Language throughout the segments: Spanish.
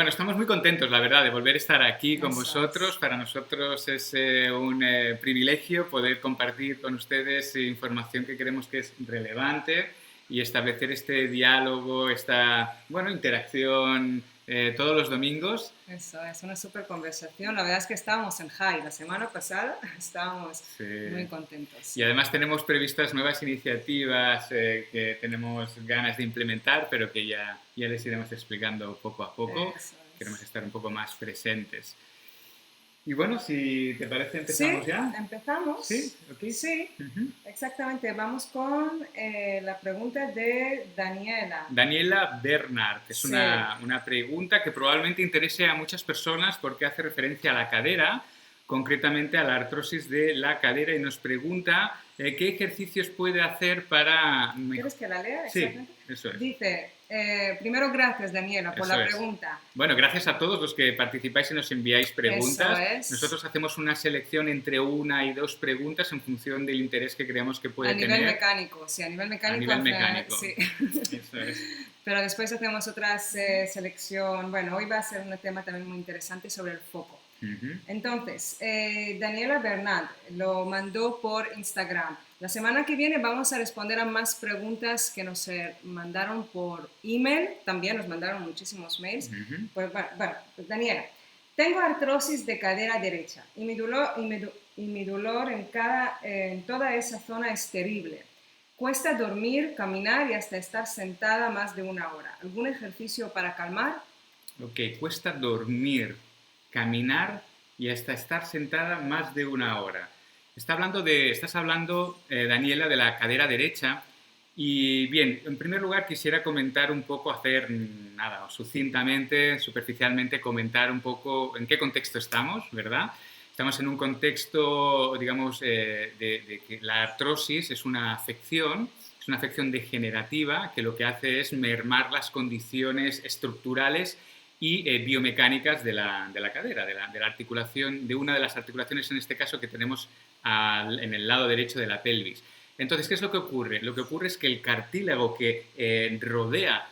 Bueno, estamos muy contentos, la verdad, de volver a estar aquí con Eso vosotros. es. Para nosotros es un privilegio poder compartir con ustedes información que creemos que es relevante y establecer este diálogo, esta, bueno, interacción todos los domingos. Eso es una súper conversación. La verdad es que estábamos en high. La semana pasada estábamos muy Sí. contentos. Y además tenemos previstas nuevas iniciativas que tenemos ganas de implementar, pero que ya les iremos explicando poco a poco. Eso Queremos es. estar un poco más presentes. Y bueno, si te parece, Sí, empezamos ya. ¿Sí? empezamos. ¿Ok? Sí, Ujú. exactamente. Vamos con la pregunta de Daniela. Daniela Bernard, es Sí. una pregunta que probablemente interese a muchas personas porque hace referencia a la cadera, concretamente a la artrosis de la cadera, y nos pregunta qué ejercicios puede hacer para... ¿Quieres que la lea Sí, exactamente? eso es. Dice, primero gracias Daniela por Eso la es. pregunta. Bueno, gracias a todos los que participáis y nos enviáis Eso preguntas. es. Nosotros hacemos una selección entre una y dos preguntas en función del interés que creamos que A puede nivel tener mecánico, sí, a nivel a mecánico, nivel mecánico. sí. Eso es. Pero después hacemos otra selección. Bueno, hoy va a ser un tema también muy interesante sobre el foco. Ujú. Entonces, Daniela Bernard lo mandó por Instagram. La semana que viene vamos a responder a más preguntas que nos mandaron por email. También nos mandaron muchísimos mails. Ujú. Pues, bueno, pues, Daniela, tengo artrosis de cadera derecha y mi dolor en toda esa zona es terrible. Cuesta dormir, caminar y hasta estar sentada más de una hora. ¿Algún ejercicio para calmar? Ok, cuesta dormir, caminar y hasta estar sentada más de una hora. Estás hablando, Daniela, de la cadera derecha. Y bien, en primer lugar quisiera comentar un poco, hacer nada, sucintamente, superficialmente, comentar un poco en qué contexto estamos, ¿verdad? Estamos en un contexto, digamos, de que la artrosis es una afección degenerativa que lo que hace es mermar las condiciones estructurales y biomecánicas de la cadera, de la articulación, de una de las articulaciones en este caso que tenemos en el lado derecho de la pelvis. Entonces, ¿qué es lo que ocurre? Lo que ocurre es que el cartílago que rodea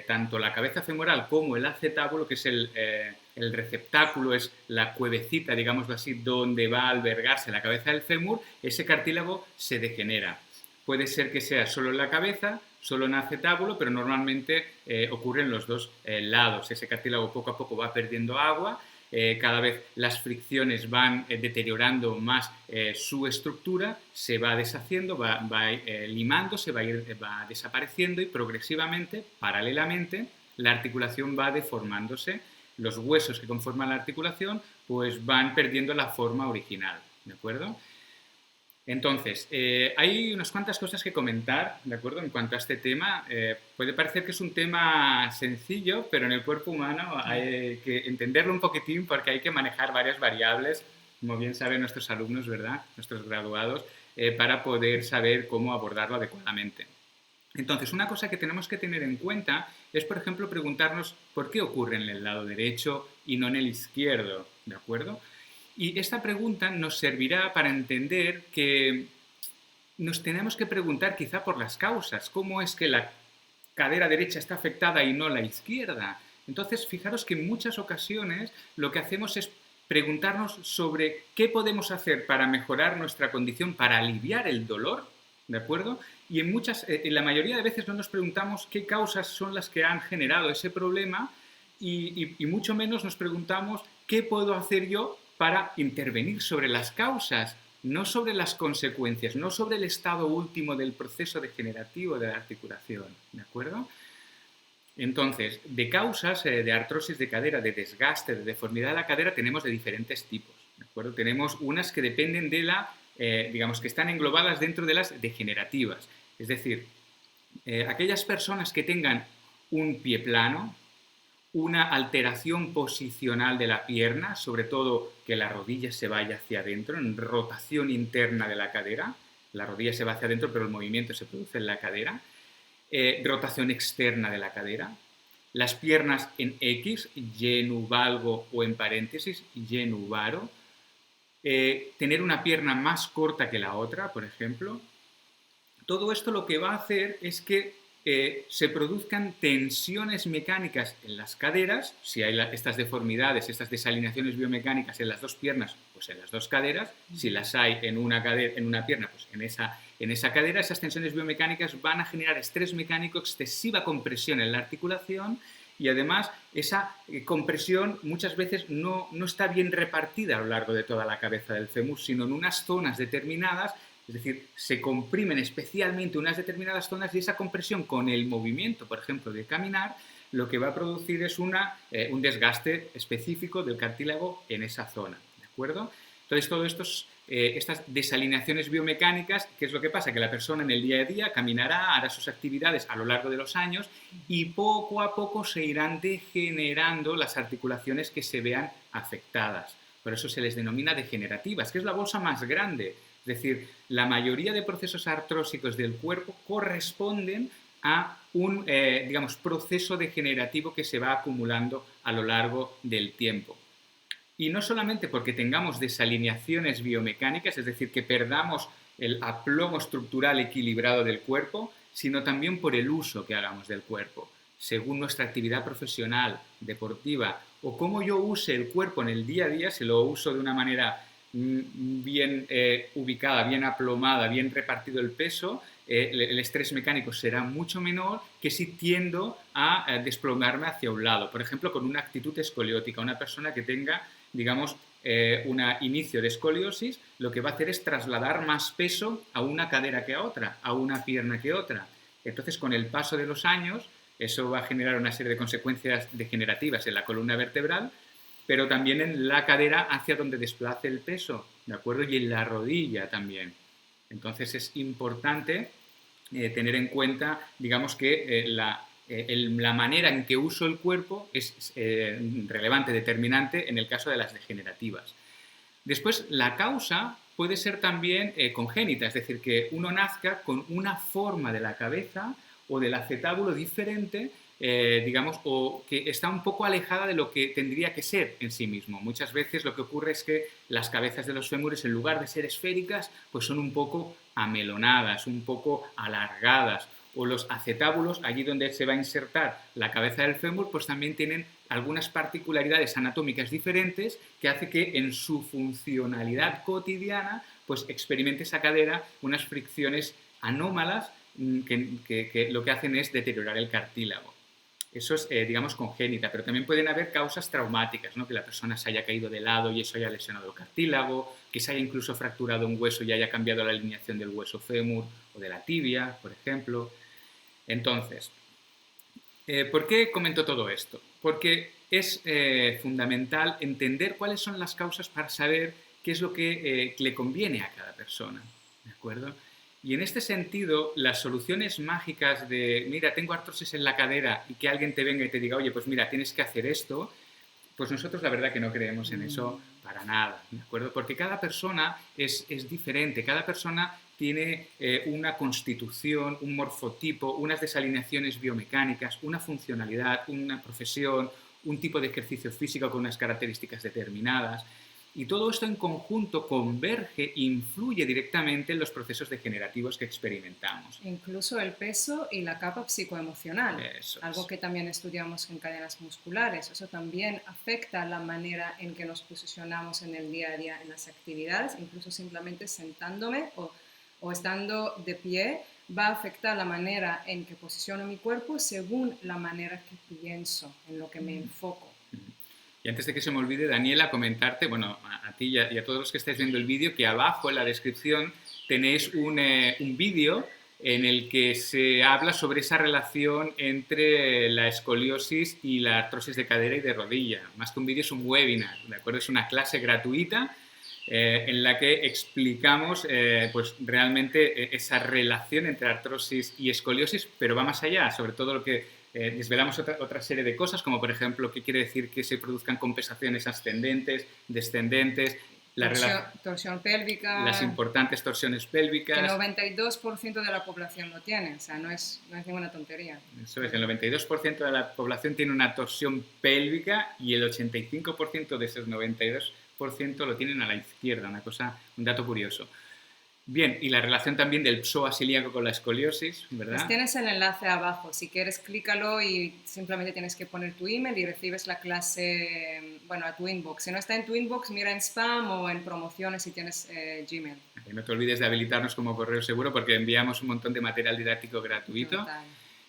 tanto la cabeza femoral como el acetábulo, que es el receptáculo, es la cuevecita, digámoslo así, donde va a albergarse la cabeza del fémur, ese cartílago se degenera. Puede ser que sea solo en la cabeza, solo en acetábulo, pero normalmente ocurre en los dos lados. Ese cartílago poco a poco va perdiendo agua, cada vez las fricciones van deteriorando más su estructura, se va deshaciendo, va limándose, va desapareciendo y progresivamente, paralelamente, la articulación va deformándose. Los huesos que conforman la articulación pues van perdiendo la forma original, ¿de acuerdo? Entonces, hay unas cuantas cosas que comentar, ¿de acuerdo? En cuanto a este tema, puede parecer que es un tema sencillo, pero en el cuerpo humano hay que entenderlo un poquitín porque hay que manejar varias variables, como bien saben nuestros alumnos, ¿verdad? Nuestros graduados, para poder saber cómo abordarlo adecuadamente. Entonces, una cosa que tenemos que tener en cuenta es, por ejemplo, preguntarnos por qué ocurre en el lado derecho y no en el izquierdo, ¿de acuerdo? Y esta pregunta nos servirá para entender que nos tenemos que preguntar quizá por las causas. ¿Cómo es que la cadera derecha está afectada y no la izquierda? Entonces, fijaros que en muchas ocasiones lo que hacemos es preguntarnos sobre qué podemos hacer para mejorar nuestra condición, para aliviar el dolor, ¿de acuerdo? Y en la mayoría de veces no nos preguntamos qué causas son las que han generado ese problema y mucho menos nos preguntamos qué puedo hacer yo para intervenir sobre las causas, no sobre las consecuencias, no sobre el estado último del proceso degenerativo de la articulación, ¿de acuerdo? Entonces, de causas de artrosis de cadera, de desgaste, de deformidad de la cadera, tenemos de diferentes tipos, ¿de acuerdo? Tenemos unas que dependen de digamos, que están englobadas dentro de las degenerativas, es decir, aquellas personas que tengan un pie plano, una alteración posicional de la pierna, sobre todo que la rodilla se vaya hacia adentro, en rotación interna de la cadera, la rodilla se va hacia adentro, pero el movimiento se produce en la cadera, rotación externa de la cadera, las piernas en X, yenuvalgo o en paréntesis, yenuvaro, tener una pierna más corta que la otra, por ejemplo. Todo esto lo que va a hacer es que se produzcan tensiones mecánicas en las caderas, si hay estas deformidades, estas desalineaciones biomecánicas en las dos piernas, pues en las dos caderas, si las hay en una pierna, pues en esa cadera, esas tensiones biomecánicas van a generar estrés mecánico, excesiva compresión en la articulación y además esa compresión muchas veces no está bien repartida a lo largo de toda la cabeza del fémur, sino en unas zonas determinadas. Es decir, se comprimen especialmente unas determinadas zonas y esa compresión con el movimiento, por ejemplo, de caminar, lo que va a producir es un desgaste específico del cartílago en esa zona, ¿de acuerdo? Entonces, todo estas desalineaciones biomecánicas, ¿qué es lo que pasa? Que la persona en el día a día caminará, hará sus actividades a lo largo de los años y poco a poco se irán degenerando las articulaciones que se vean afectadas. Por eso se les denomina degenerativas, que es la bolsa más grande. Es decir, la mayoría de procesos artrósicos del cuerpo corresponden a un proceso degenerativo que se va acumulando a lo largo del tiempo. Y no solamente porque tengamos desalineaciones biomecánicas, es decir, que perdamos el aplomo estructural equilibrado del cuerpo, sino también por el uso que hagamos del cuerpo. Según nuestra actividad profesional, deportiva, o cómo yo use el cuerpo en el día a día, si lo uso de una manera bien ubicada, bien aplomada, bien repartido el peso, el estrés mecánico será mucho menor que si tiendo a desplomarme hacia un lado. Por ejemplo, con una actitud escoliótica, una persona que tenga, digamos, un inicio de escoliosis, lo que va a hacer es trasladar más peso a una cadera que a otra, a una pierna que a otra. Entonces, con el paso de los años, eso va a generar una serie de consecuencias degenerativas en la columna vertebral, pero también en la cadera hacia donde desplace el peso, ¿de acuerdo? Y en la rodilla también. Entonces es importante tener en cuenta, digamos que la manera en que uso el cuerpo es relevante, determinante en el caso de las degenerativas. Después, la causa puede ser también congénita, es decir, que uno nazca con una forma de la cabeza o del acetábulo diferente, o que está un poco alejada de lo que tendría que ser en sí mismo. Muchas veces lo que ocurre es que las cabezas de los fémures, en lugar de ser esféricas, pues son un poco amelonadas, un poco alargadas, o los acetábulos, allí donde se va a insertar la cabeza del fémur, pues también tienen algunas particularidades anatómicas diferentes que hace que en su funcionalidad cotidiana pues experimente esa cadera unas fricciones anómalas que lo que hacen es deteriorar el cartílago. Eso es, congénita, pero también pueden haber causas traumáticas, ¿no? Que la persona se haya caído de lado y eso haya lesionado el cartílago, que se haya incluso fracturado un hueso y haya cambiado la alineación del hueso fémur o de la tibia, por ejemplo. Entonces, ¿por qué comento todo esto? Porque es fundamental entender cuáles son las causas para saber qué es lo que le conviene a cada persona, ¿de acuerdo? Y en este sentido, las soluciones mágicas de, mira, tengo artrosis en la cadera y que alguien te venga y te diga, oye, pues mira, tienes que hacer esto, pues nosotros la verdad que no creemos en eso para nada, ¿de acuerdo? Porque cada persona es diferente, cada persona tiene una constitución, un morfotipo, unas desalineaciones biomecánicas, una funcionalidad, una profesión, un tipo de ejercicio físico con unas características determinadas. Y todo esto en conjunto converge e influye directamente en los procesos degenerativos que experimentamos. Incluso el peso y la capa psicoemocional, algo que también estudiamos en cadenas musculares. Eso también afecta la manera en que nos posicionamos en el día a día en las actividades, incluso simplemente sentándome o estando de pie, va a afectar la manera en que posiciono mi cuerpo según la manera que pienso, en lo que me enfoco. Y antes de que se me olvide, Daniela, comentarte, bueno, a ti y a todos los que estáis viendo el vídeo, que abajo en la descripción tenéis un vídeo en el que se habla sobre esa relación entre la escoliosis y la artrosis de cadera y de rodilla. Más que un vídeo, es un webinar, ¿de acuerdo? Es una clase gratuita en la que explicamos pues realmente esa relación entre artrosis y escoliosis, pero va más allá, sobre todo lo que desvelamos otra serie de cosas, como por ejemplo qué quiere decir que se produzcan compensaciones ascendentes, descendentes, torsión pélvica, las importantes torsiones pélvicas. Que el 92% de la población lo tiene, o sea, no es ninguna tontería. Eso es, el 92% de la población tiene una torsión pélvica y el 85% de esos 92% lo tienen a la izquierda, un dato curioso. Bien, y la relación también del psoas ilíaco con la escoliosis, Pues ¿verdad? tienes el enlace abajo, si quieres clícalo y simplemente tienes que poner tu email y recibes la clase, bueno, a tu inbox. Si no está en tu inbox, mira en spam o en promociones si tienes Gmail. No te olvides de habilitarnos como correo seguro porque enviamos un montón de material didáctico gratuito. Total.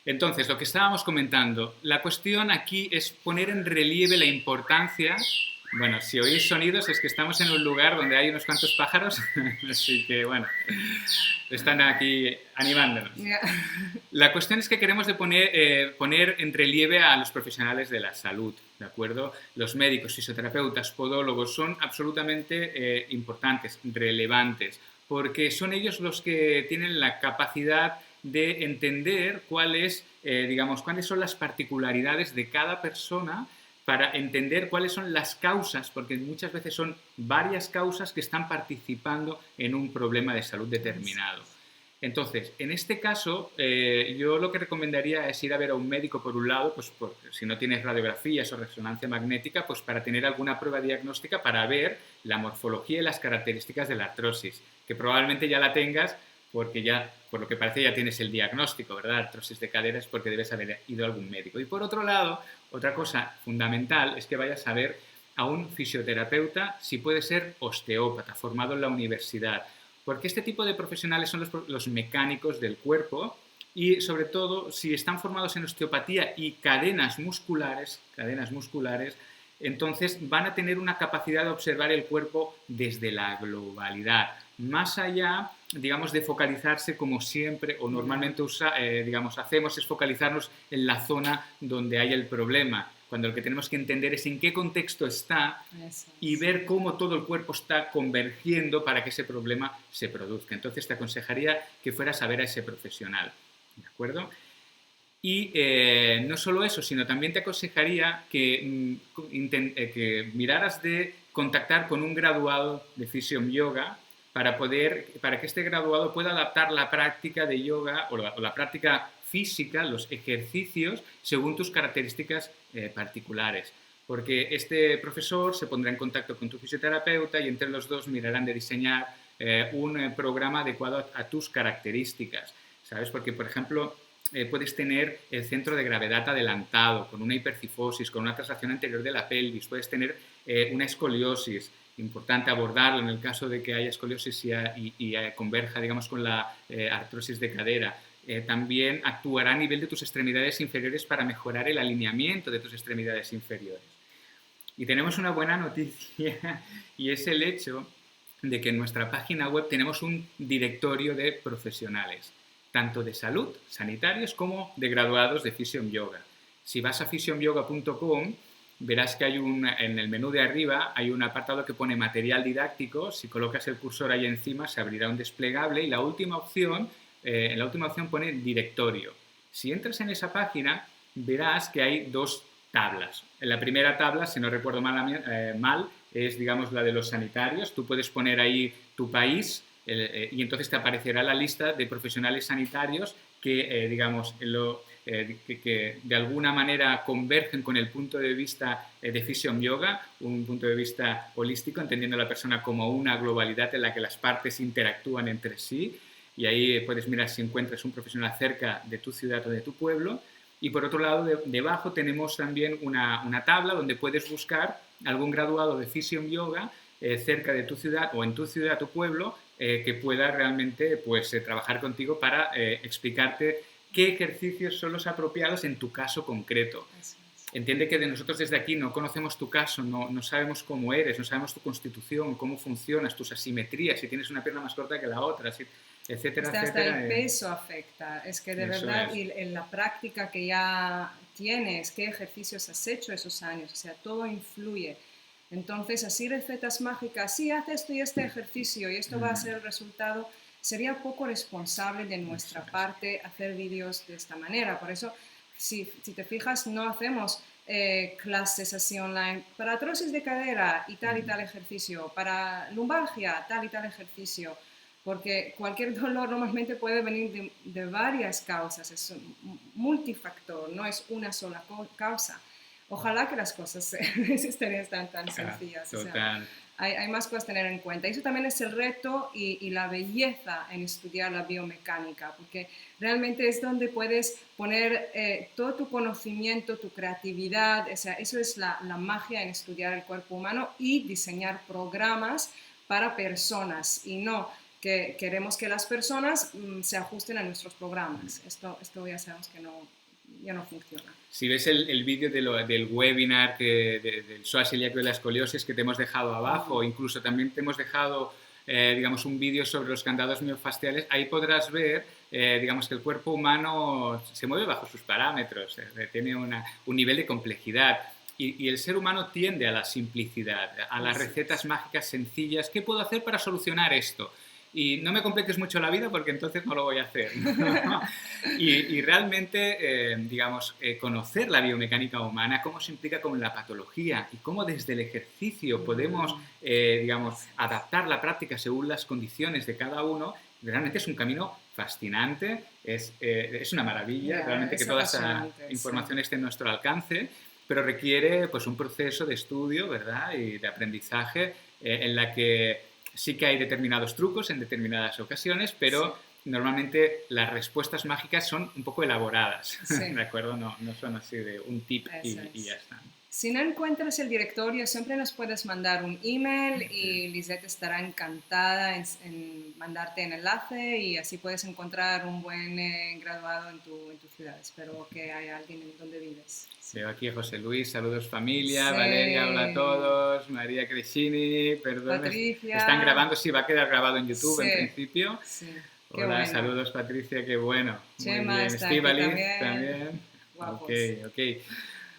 Entonces, lo que estábamos comentando, la cuestión aquí es poner en relieve la importancia. Bueno, si oís sonidos es que estamos en un lugar donde hay unos cuantos pájaros, así que bueno, están aquí animándonos. Yeah. La cuestión es que queremos poner en relieve a los profesionales de la salud, ¿de acuerdo? Los médicos, fisioterapeutas, podólogos son absolutamente importantes, relevantes, porque son ellos los que tienen la capacidad de entender cuáles son las particularidades de cada persona para entender cuáles son las causas, porque muchas veces son varias causas que están participando en un problema de salud determinado. Entonces, en este caso, yo lo que recomendaría es ir a ver a un médico por un lado, pues si no tienes radiografías o resonancia magnética, pues para tener alguna prueba diagnóstica para ver la morfología y las características de la artrosis, que probablemente ya la tengas porque ya, por lo que parece, ya tienes el diagnóstico, ¿verdad? Artrosis de cadera es porque debes haber ido a algún médico. Y por otro lado, otra cosa fundamental es que vayas a ver a un fisioterapeuta, si puede ser osteópata, formado en la universidad, porque este tipo de profesionales son los mecánicos del cuerpo y sobre todo si están formados en osteopatía y cadenas musculares, entonces van a tener una capacidad de observar el cuerpo desde la globalidad, más allá, digamos, de focalizarse como siempre o normalmente hacemos es focalizarnos en la zona donde hay el problema, cuando lo que tenemos que entender es en qué contexto está y ver cómo todo el cuerpo está convergiendo para que ese problema se produzca. Entonces te aconsejaría que fueras a ver a ese profesional, ¿de acuerdo? Y no solo eso, sino también te aconsejaría que miraras de contactar con un graduado de Physium Yoga para que este graduado pueda adaptar la práctica de yoga o la práctica física, los ejercicios, según tus características particulares. Porque este profesor se pondrá en contacto con tu fisioterapeuta y entre los dos mirarán de diseñar un programa adecuado a tus características, ¿sabes? Porque, por ejemplo, puedes tener el centro de gravedad adelantado, con una hipercifosis, con una traslación anterior de la pelvis, puedes tener una escoliosis, importante abordarlo en el caso de que haya escoliosis y converja, digamos, con la artrosis de cadera. También actuará a nivel de tus extremidades inferiores para mejorar el alineamiento de tus extremidades inferiores. Y tenemos una buena noticia y es el hecho de que en nuestra página web tenemos un directorio de profesionales, tanto de salud, sanitarios, como de graduados de Physium Yoga. Si vas a physiumyoga.com, verás que en el menú de arriba hay un apartado que pone material didáctico. Si colocas el cursor ahí encima se abrirá un desplegable y en la última opción pone directorio. Si entras en esa página verás que hay dos tablas. En la primera tabla, si no recuerdo mal, es, digamos, la de los sanitarios. Tú puedes poner ahí tu país y entonces te aparecerá la lista de profesionales sanitarios que, que de alguna manera convergen con el punto de vista de Physium Yoga, un punto de vista holístico, entendiendo a la persona como una globalidad en la que las partes interactúan entre sí. Y ahí puedes mirar si encuentras un profesional cerca de tu ciudad o de tu pueblo. Y por otro lado, debajo tenemos también una tabla donde puedes buscar algún graduado de Physium Yoga cerca de tu ciudad o en tu ciudad, tu pueblo, que pueda realmente pues, trabajar contigo para explicarte qué ejercicios son los apropiados en tu caso concreto. Entiende que nosotros desde aquí no conocemos tu caso, no sabemos cómo eres, no sabemos tu constitución, cómo funcionas, tus asimetrías, si tienes una pierna más corta que la otra, etcétera, etcétera. Hasta el peso afecta, es que de verdad, y en la práctica que ya tienes, qué ejercicios has hecho esos años, o sea, todo influye. Entonces, así recetas mágicas, sí, haz esto y este ejercicio y esto va a ser el resultado, sería poco responsable de nuestra parte hacer vídeos de esta manera. Por eso, si te fijas, no hacemos clases así online para artrosis de cadera y tal ejercicio, para lumbalgia, tal y tal ejercicio, porque cualquier dolor normalmente puede venir de varias causas, es multifactor, no es una sola causa. Ojalá que las cosas estarían tan sencillas. O sea, Total. hay más cosas a tener en cuenta. Eso también es el reto y la belleza en estudiar la biomecánica, porque realmente es donde puedes poner todo tu conocimiento, tu creatividad. O sea, eso es la magia en estudiar el cuerpo humano y diseñar programas para personas y no que queremos que las personas se ajusten a nuestros programas. Esto ya sabemos que ya no funciona. Si ves el vídeo del webinar del psoas celíaco y la escoliosis que te hemos dejado abajo, incluso también te hemos dejado, digamos, un vídeo sobre los candados miofasciales, ahí podrás ver, digamos, que el cuerpo humano se mueve bajo sus parámetros, tiene un nivel de complejidad. Y el ser humano tiende a la simplicidad, a las recetas mágicas sencillas. ¿Qué puedo hacer para solucionar esto? Y no me compliques mucho la vida porque entonces no lo voy a hacer. Y realmente, digamos, conocer la biomecánica humana, cómo se implica con la patología y cómo desde el ejercicio podemos, digamos, adaptar la práctica según las condiciones de cada uno, realmente es un camino fascinante, es una maravilla, realmente que toda esa información esté en nuestro alcance, pero requiere pues un proceso de estudio, ¿verdad? Y de aprendizaje en la que sí que hay determinados trucos en determinadas ocasiones, pero normalmente las respuestas mágicas son un poco elaboradas, ¿de acuerdo? No son así de un tip y ya está. Si no encuentras el directorio, siempre nos puedes mandar un email y Lisette estará encantada en mandarte el enlace y así puedes encontrar un buen graduado en tu ciudad. Espero que haya alguien en donde vives. Veo aquí a José Luis, saludos familia, Valeria, hola a todos, María Crescini, perdón, Patricia. Están grabando, sí, va a quedar grabado en YouTube en principio. Sí. Hola, bueno. Saludos Patricia, qué bueno. Chema, muy bien. Estíbaliz también. Guapos. Ok.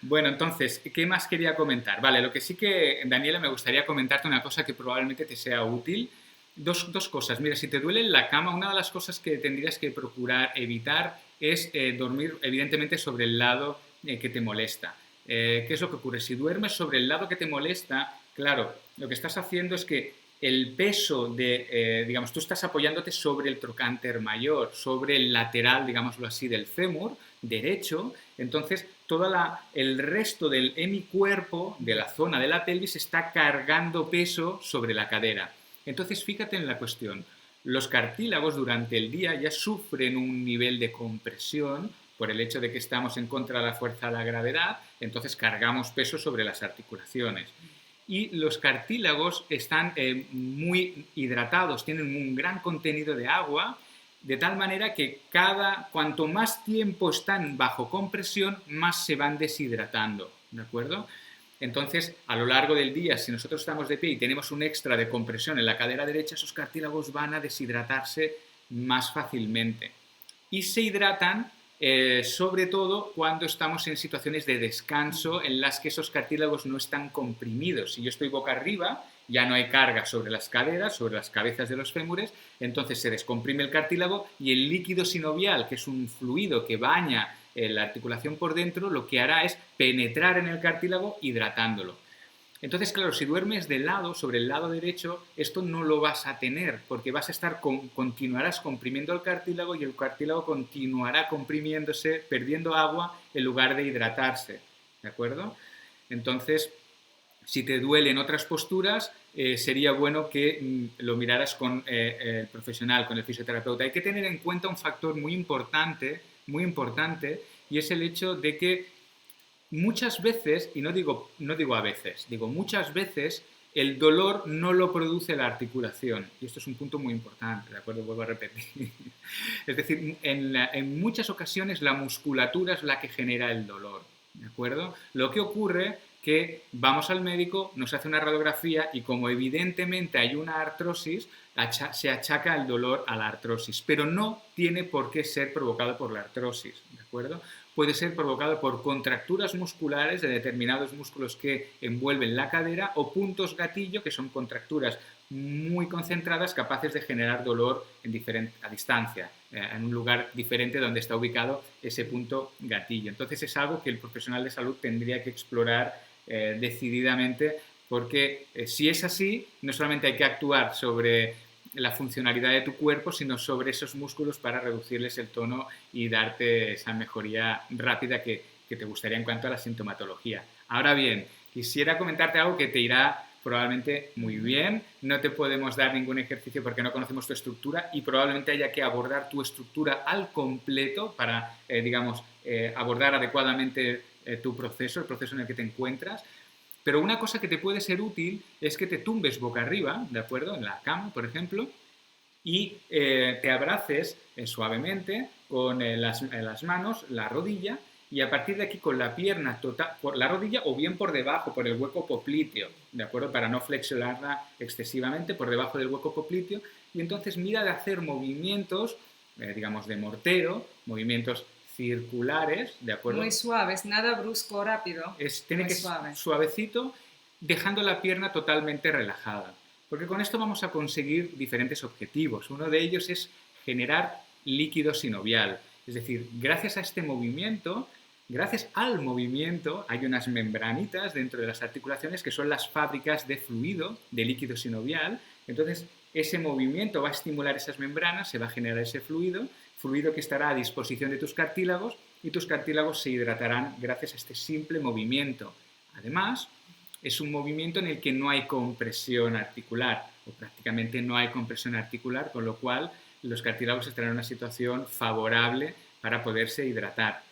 Bueno, entonces, ¿qué más quería comentar? Vale, lo que sí que, Daniela, me gustaría comentarte una cosa que probablemente te sea útil. Dos cosas. Mira, si te duele en la cama, una de las cosas que tendrías que procurar evitar es dormir, evidentemente, sobre el lado que te molesta. ¿Qué es lo que ocurre? Si duermes sobre el lado que te molesta, claro, lo que estás haciendo es que el peso de, digamos, tú estás apoyándote sobre el trocánter mayor, sobre el lateral, digámoslo así, del fémur derecho, entonces todo el resto del hemicuerpo, de la zona de la pelvis, está cargando peso sobre la cadera. Entonces fíjate en la cuestión, los cartílagos durante el día ya sufren un nivel de compresión por el hecho de que estamos en contra de la fuerza de la gravedad, entonces cargamos peso sobre las articulaciones. Y los cartílagos están muy hidratados, tienen un gran contenido de agua, de tal manera que cuanto más tiempo están bajo compresión, más se van deshidratando, ¿de acuerdo? Entonces, a lo largo del día, si nosotros estamos de pie y tenemos un extra de compresión en la cadera derecha, esos cartílagos van a deshidratarse más fácilmente. Y se hidratan sobre todo cuando estamos en situaciones de descanso en las que esos cartílagos no están comprimidos. Si yo estoy boca arriba, ya no hay carga sobre las caderas, sobre las cabezas de los fémures, entonces se descomprime el cartílago y el líquido sinovial, que es un fluido que baña la articulación por dentro, lo que hará es penetrar en el cartílago hidratándolo. Entonces, claro, si duermes de lado, sobre el lado derecho, esto no lo vas a tener, porque continuarás comprimiendo el cartílago y el cartílago continuará comprimiéndose, perdiendo agua en lugar de hidratarse, ¿de acuerdo? Entonces, si te duelen otras posturas, sería bueno que lo miraras con el profesional, con el fisioterapeuta. Hay que tener en cuenta un factor muy importante, y es el hecho de que muchas veces, y no digo a veces, digo muchas veces, el dolor no lo produce la articulación. Y esto es un punto muy importante, ¿de acuerdo? Vuelvo a repetir. Es decir, en muchas ocasiones la musculatura es la que genera el dolor, ¿de acuerdo? Lo que ocurre que vamos al médico, nos hace una radiografía y como evidentemente hay una artrosis, se achaca el dolor a la artrosis, pero no tiene por qué ser provocado por la artrosis, ¿de acuerdo? Puede ser provocado por contracturas musculares de determinados músculos que envuelven la cadera o puntos gatillo, que son contracturas muy concentradas capaces de generar dolor a distancia, en un lugar diferente donde está ubicado ese punto gatillo. Entonces es algo que el profesional de salud tendría que explorar decididamente, porque si es así, no solamente hay que actuar sobre la funcionalidad de tu cuerpo, sino sobre esos músculos para reducirles el tono y darte esa mejoría rápida que te gustaría en cuanto a la sintomatología. Ahora bien, quisiera comentarte algo que te irá probablemente muy bien. No te podemos dar ningún ejercicio porque no conocemos tu estructura y probablemente haya que abordar tu estructura al completo para, digamos, abordar adecuadamente tu proceso, el proceso en el que te encuentras. Pero una cosa que te puede ser útil es que te tumbes boca arriba, ¿de acuerdo? En la cama, por ejemplo, y te abraces suavemente con las manos, la rodilla, y a partir de aquí con la pierna total, por la rodilla o bien por debajo, por el hueco popliteo, ¿de acuerdo? Para no flexionarla excesivamente, por debajo del hueco popliteo, y entonces mira de hacer movimientos, digamos, de mortero, movimientos circulares, ¿de acuerdo? Muy suaves, nada brusco o rápido, Tiene muy que ser suave. suavecito, dejando la pierna totalmente relajada. Porque con esto vamos a conseguir diferentes objetivos. Uno de ellos es generar líquido sinovial. Es decir, gracias a este movimiento, gracias al movimiento, hay unas membranitas dentro de las articulaciones que son las fábricas de fluido, de líquido sinovial. Entonces, ese movimiento va a estimular esas membranas, se va a generar ese fluido, fluido que estará a disposición de tus cartílagos y tus cartílagos se hidratarán gracias a este simple movimiento. Además, es un movimiento en el que no hay compresión articular o prácticamente no hay compresión articular, con lo cual los cartílagos estarán en una situación favorable para poderse hidratar.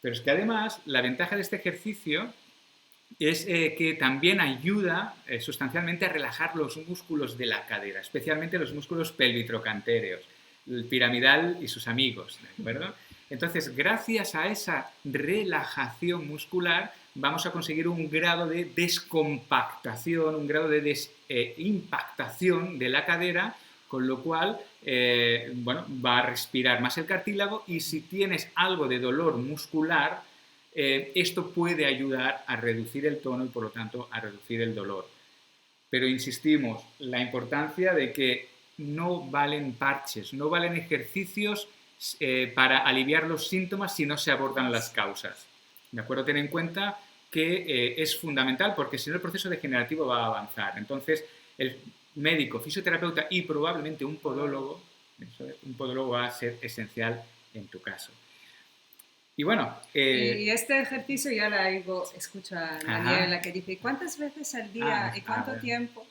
Pero es que además la ventaja de este ejercicio es que también ayuda sustancialmente a relajar los músculos de la cadera, especialmente los músculos pelvitrocantéreos, el piramidal y sus amigos, ¿de acuerdo? Entonces, gracias a esa relajación muscular, vamos a conseguir un grado de descompactación, un grado de desimpactación de la cadera, con lo cual, bueno, va a respirar más el cartílago y si tienes algo de dolor muscular, esto puede ayudar a reducir el tono y por lo tanto a reducir el dolor. Pero insistimos, la importancia de que no valen parches, no valen ejercicios para aliviar los síntomas si no se abordan las causas. ¿De acuerdo? Ten en cuenta que es fundamental porque si no el proceso degenerativo va a avanzar. Entonces, el médico, fisioterapeuta y probablemente un podólogo va a ser esencial en tu caso. Y bueno... Y este ejercicio ya la digo, escucho a Daniela que dice, ¿cuántas veces al día y cuánto tiempo?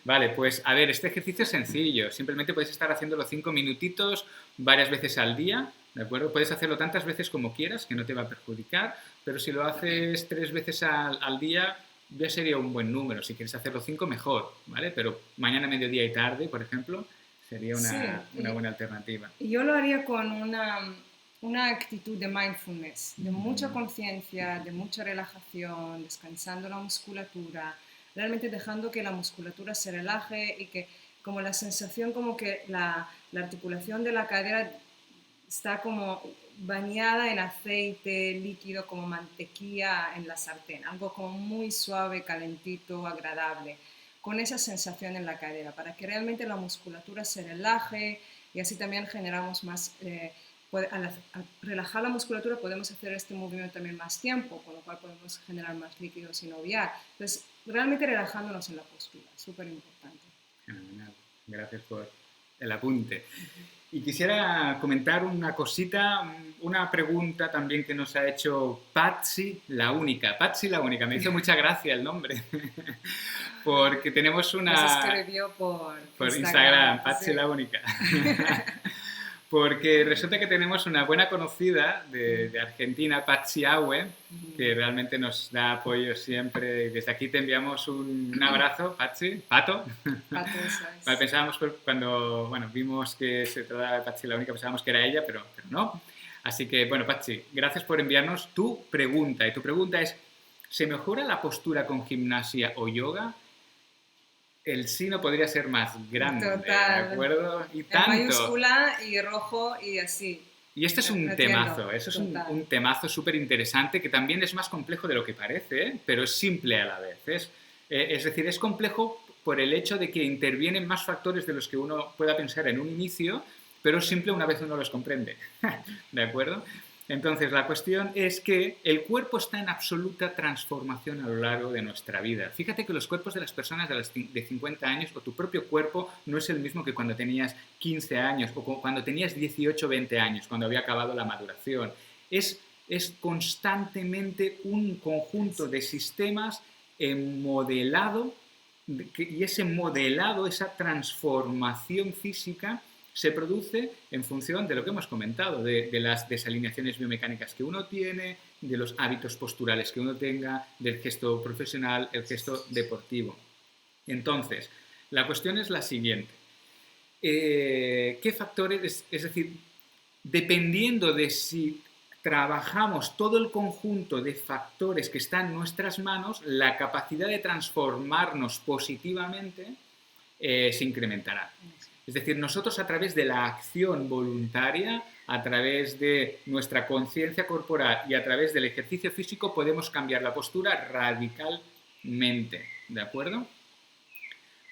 Vale, pues a ver, este ejercicio es sencillo. Simplemente puedes estar haciéndolo 5 minutitos varias veces al día, ¿de acuerdo? Puedes hacerlo tantas veces como quieras, que no te va a perjudicar, pero si lo haces 3 veces al día, ya sería un buen número. Si quieres hacerlo 5, mejor, ¿vale? Pero mañana, mediodía y tarde, por ejemplo, sería una buena alternativa. Y yo lo haría con una actitud de mindfulness, de mucha conciencia, de mucha relajación, descansando la musculatura, realmente dejando que la musculatura se relaje y que como la sensación como que la articulación de la cadera está como bañada en aceite líquido, como mantequilla en la sartén, algo como muy suave, calentito, agradable, con esa sensación en la cadera, para que realmente la musculatura se relaje y así también generamos más... al relajar la musculatura podemos hacer este movimiento también más tiempo, con lo cual podemos generar más líquido sinovial. Entonces, realmente relajándonos en la postura, súper importante. Fenomenal. Gracias por el apunte. Y quisiera comentar una cosita, una pregunta también que nos ha hecho Patsy la Única. Patsy la Única, me hizo mucha gracia el nombre. Porque tenemos una... Nos escribió por Instagram, Patsy sí. la Única. Porque resulta que tenemos una buena conocida de Argentina, Patsy Awe, que realmente nos da apoyo siempre. Desde aquí te enviamos un abrazo, Patsy. Pato. Pato, eso es. Vale, pensábamos cuando vimos que se trataba de Patsy la Única, pensábamos que era ella, pero no. Así que, bueno, Patsy, gracias por enviarnos tu pregunta. Y tu pregunta es, ¿se mejora la postura con gimnasia o yoga? El sí no podría ser más grande, Total. ¿de acuerdo? Y tanto. En mayúscula y rojo y así. Y este es un temazo, eso es un temazo súper interesante que también es más complejo de lo que parece, pero es simple a la vez. Es decir, es complejo por el hecho de que intervienen más factores de los que uno pueda pensar en un inicio, pero es simple una vez uno los comprende, ¿de acuerdo? Entonces, la cuestión es que el cuerpo está en absoluta transformación a lo largo de nuestra vida. Fíjate que los cuerpos de las personas de 50 años o tu propio cuerpo no es el mismo que cuando tenías 15 años o cuando tenías 18 o 20 años, cuando había acabado la maduración. Es es constantemente un conjunto de sistemas modelado, y ese modelado, esa transformación física se produce en función de lo que hemos comentado, de las desalineaciones biomecánicas que uno tiene, de los hábitos posturales que uno tenga, del gesto profesional, el gesto deportivo. Entonces, la cuestión es la siguiente. ¿Qué factores? Es decir, dependiendo de si trabajamos todo el conjunto de factores que están en nuestras manos, la capacidad de transformarnos positivamente se incrementará. Es decir, nosotros a través de la acción voluntaria, a través de nuestra conciencia corporal y a través del ejercicio físico podemos cambiar la postura radicalmente, ¿de acuerdo?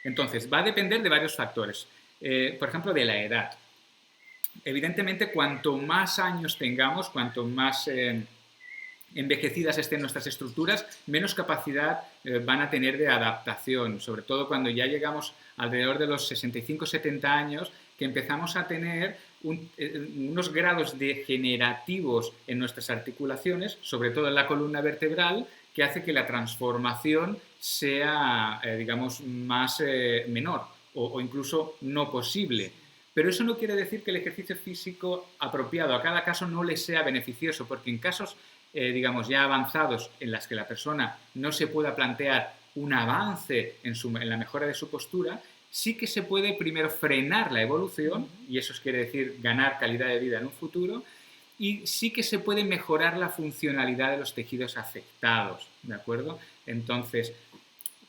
Entonces, va a depender de varios factores. Por ejemplo, de la edad. Evidentemente, cuanto más años tengamos, cuanto más envejecidas estén nuestras estructuras, menos capacidad van a tener de adaptación, sobre todo cuando ya llegamos alrededor de los 65-70 años, que empezamos a tener unos grados degenerativos en nuestras articulaciones, sobre todo en la columna vertebral, que hace que la transformación sea, digamos, más menor o incluso no posible. Pero eso no quiere decir que el ejercicio físico apropiado a cada caso no le sea beneficioso, porque en casos, digamos, ya avanzados en las que la persona no se pueda plantear un avance en la mejora de su postura, sí que se puede primero frenar la evolución, y eso quiere decir ganar calidad de vida en un futuro, y sí que se puede mejorar la funcionalidad de los tejidos afectados, ¿de acuerdo? Entonces,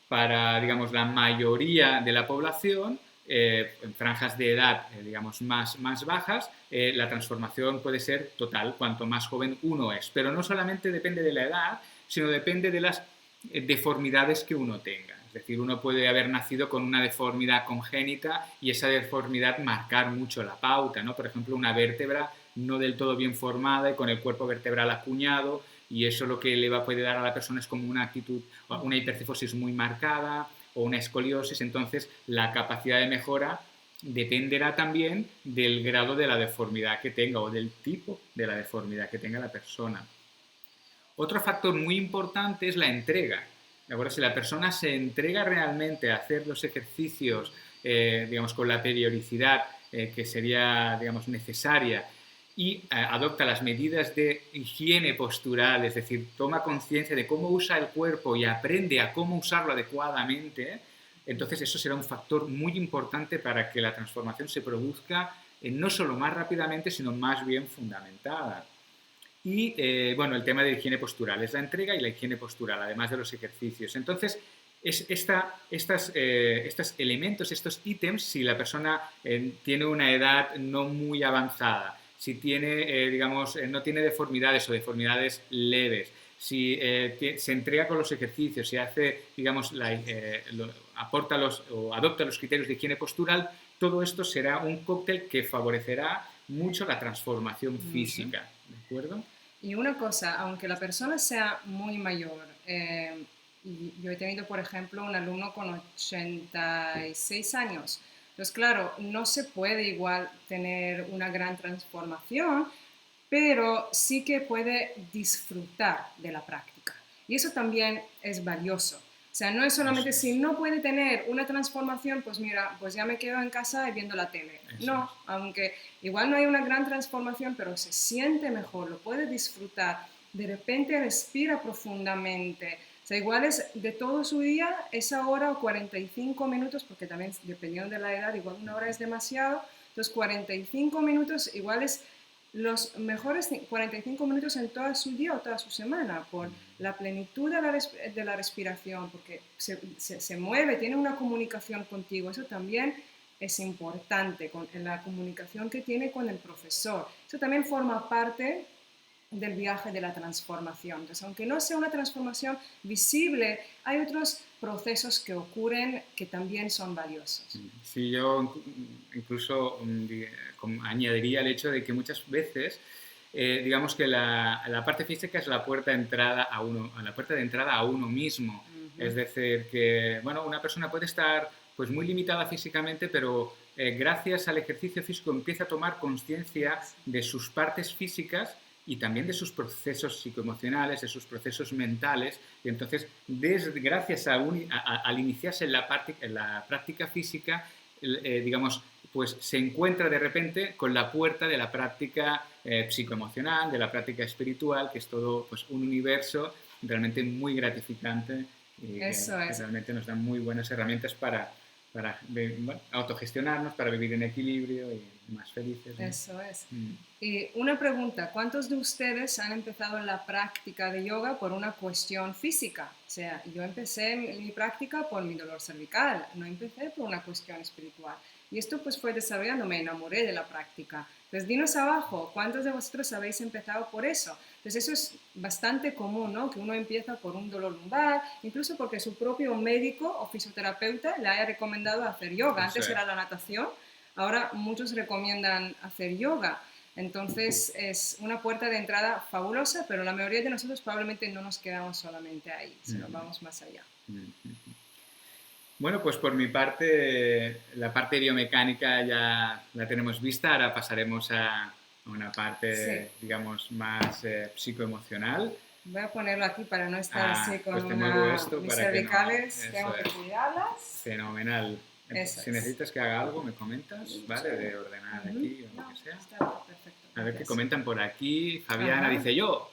para, digamos, la mayoría de la población, en franjas de edad, digamos, más bajas, la transformación puede ser total, cuanto más joven uno es. Pero no solamente depende de la edad, sino depende de las deformidades que uno tenga. Es decir, uno puede haber nacido con una deformidad congénita y esa deformidad marcar mucho la pauta, ¿no? Por ejemplo, una vértebra no del todo bien formada y con el cuerpo vertebral acuñado, y eso lo que le puede dar a la persona es como una actitud, una hipercifosis muy marcada o una escoliosis. Entonces la capacidad de mejora dependerá también del grado de la deformidad que tenga o del tipo de la deformidad que tenga la persona. Otro factor muy importante es la entrega. ¿De acuerdo? Si la persona se entrega realmente a hacer los ejercicios, digamos, con la periodicidad que sería, digamos, necesaria, y adopta las medidas de higiene postural, es decir, toma conciencia de cómo usa el cuerpo y aprende a cómo usarlo adecuadamente, entonces eso será un factor muy importante para que la transformación se produzca no solo más rápidamente, sino más bien fundamentada. Y bueno, el tema de higiene postural es la entrega y la higiene postural, además de los ejercicios. Entonces, estos elementos, estos ítems, si la persona tiene una edad no muy avanzada, si tiene, digamos, no tiene deformidades o deformidades leves, si se entrega con los ejercicios, si hace, digamos, aporta o adopta los criterios de higiene postural, todo esto será un cóctel que favorecerá mucho la transformación física, ¿de acuerdo? Y una cosa, aunque la persona sea muy mayor, y yo he tenido, por ejemplo, un alumno con 86 años, entonces, claro, no se puede igual tener una gran transformación, pero sí que puede disfrutar de la práctica. Y eso también es valioso. O sea, no es solamente si no puede tener una transformación, pues mira, pues ya me quedo en casa y viendo la tele. No, aunque igual no hay una gran transformación, pero se siente mejor, lo puede disfrutar. De repente respira profundamente. O sea, igual es de todo su día, esa hora o 45 minutos, porque también dependiendo de la edad, igual una hora es demasiado. Entonces 45 minutos igual es los mejores 45 minutos en todo su día o toda su semana, por la plenitud de la respiración, porque se mueve, tiene una comunicación contigo. Eso también es importante, en la comunicación que tiene con el profesor. Eso también forma parte del viaje de la transformación. Entonces, aunque no sea una transformación visible, hay otros procesos que ocurren que también son valiosos. Sí, yo incluso añadiría el hecho de que muchas veces, digamos que la parte física es la puerta de entrada a uno mismo. Es decir, que bueno, una persona puede estar pues muy limitada físicamente, pero gracias al ejercicio físico empieza a tomar conciencia de sus partes físicas y también de sus procesos psicoemocionales, de sus procesos mentales. Y entonces, gracias al iniciarse en la práctica física, digamos, pues se encuentra de repente con la puerta de la práctica psicoemocional, de la práctica espiritual, que es todo pues, un universo realmente muy gratificante y que realmente nos da muy buenas herramientas para bueno, autogestionarnos, para vivir en equilibrio y más felices, ¿no? Eso es. Y una pregunta, ¿cuántos de ustedes han empezado la práctica de yoga por una cuestión física? O sea, yo empecé mi práctica por mi dolor cervical, no empecé por una cuestión espiritual. Y esto pues fue desarrollando, me enamoré de la práctica. Entonces, dinos abajo, ¿cuántos de vosotros habéis empezado por eso? Entonces, eso es bastante común, ¿no? Que uno empieza por un dolor lumbar, incluso porque su propio médico o fisioterapeuta le haya recomendado hacer yoga. Antes era la natación, ahora muchos recomiendan hacer yoga. Entonces, es una puerta de entrada fabulosa, pero la mayoría de nosotros probablemente no nos quedamos solamente ahí, sino vamos más allá. Bueno, pues por mi parte, la parte biomecánica ya la tenemos vista, ahora pasaremos a una parte, digamos, más psicoemocional. Voy a ponerlo aquí para no estar así con pues te muevo esto mis para cervicales, que no, tengo que cuidarlas. Fenomenal. Eso si necesitas que haga algo, me comentas, ¿vale? De ordenar aquí o lo que sea. Está perfecto. A ver qué comentan por aquí. Fabiana dice yo.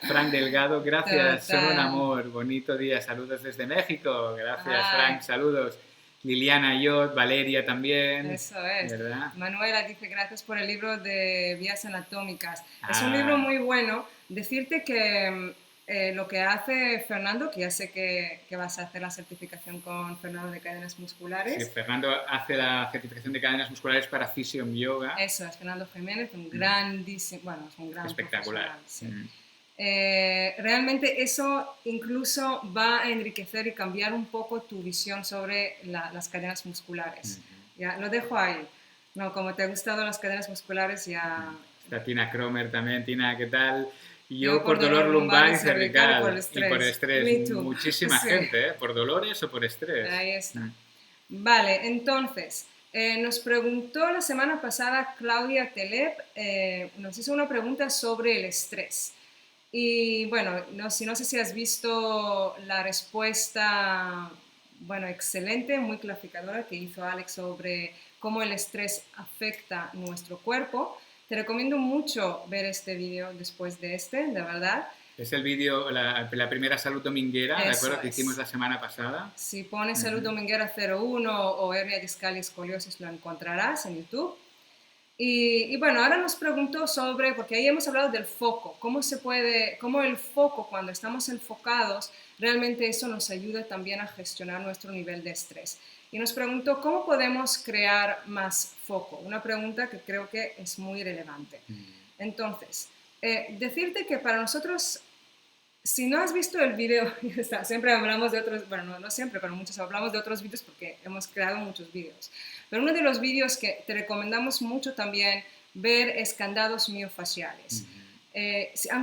Frank Delgado, gracias, son un amor, bonito día, saludos desde México, gracias Frank, saludos. Liliana Yot, Valeria también. Eso es. ¿Verdad? Manuela dice gracias por el libro de Vías Anatómicas. Es un libro muy bueno. Decirte que lo que hace Fernando, que ya sé que vas a hacer la certificación con Fernando de cadenas musculares. Sí, Fernando hace la certificación de cadenas musculares para Physium Yoga. Eso es, Fernando Jiménez, un grandísimo, bueno, es un gran espectacular. Sí. Realmente eso incluso va a enriquecer y cambiar un poco tu visión sobre las cadenas musculares. Ya, lo dejo ahí. No, como te han gustado las cadenas musculares ya... Está Tina Cromer también. Tina, ¿qué tal? Yo por dolor lumbar y cervical. Y por estrés. Muchísima gente, ¿eh? ¿Por dolores o por estrés? Ahí está. Vale, entonces... nos preguntó la semana pasada Claudia Telep, nos hizo una pregunta sobre el estrés. Y bueno, no sé si has visto la respuesta, bueno, excelente, muy clarificadora que hizo Alex sobre cómo el estrés afecta nuestro cuerpo. Te recomiendo mucho ver este vídeo después de de verdad. Es el vídeo, la primera salud dominguera, ¿de acuerdo? Que hicimos la semana pasada. Si pones salud dominguera 01 o hernia discal y escoliosis lo encontrarás en YouTube. Y bueno, ahora nos preguntó sobre, porque ahí hemos hablado del foco, cómo el foco, cuando estamos enfocados, realmente eso nos ayuda también a gestionar nuestro nivel de estrés. Y nos preguntó cómo podemos crear más foco, una pregunta que creo que es muy relevante. Entonces, decirte que para nosotros, si no has visto el video, siempre hablamos de otros, bueno, no siempre, pero muchos hablamos de otros vídeos porque hemos creado muchos vídeos. Pero uno de los vídeos que te recomendamos mucho también ver es candados miofaciales.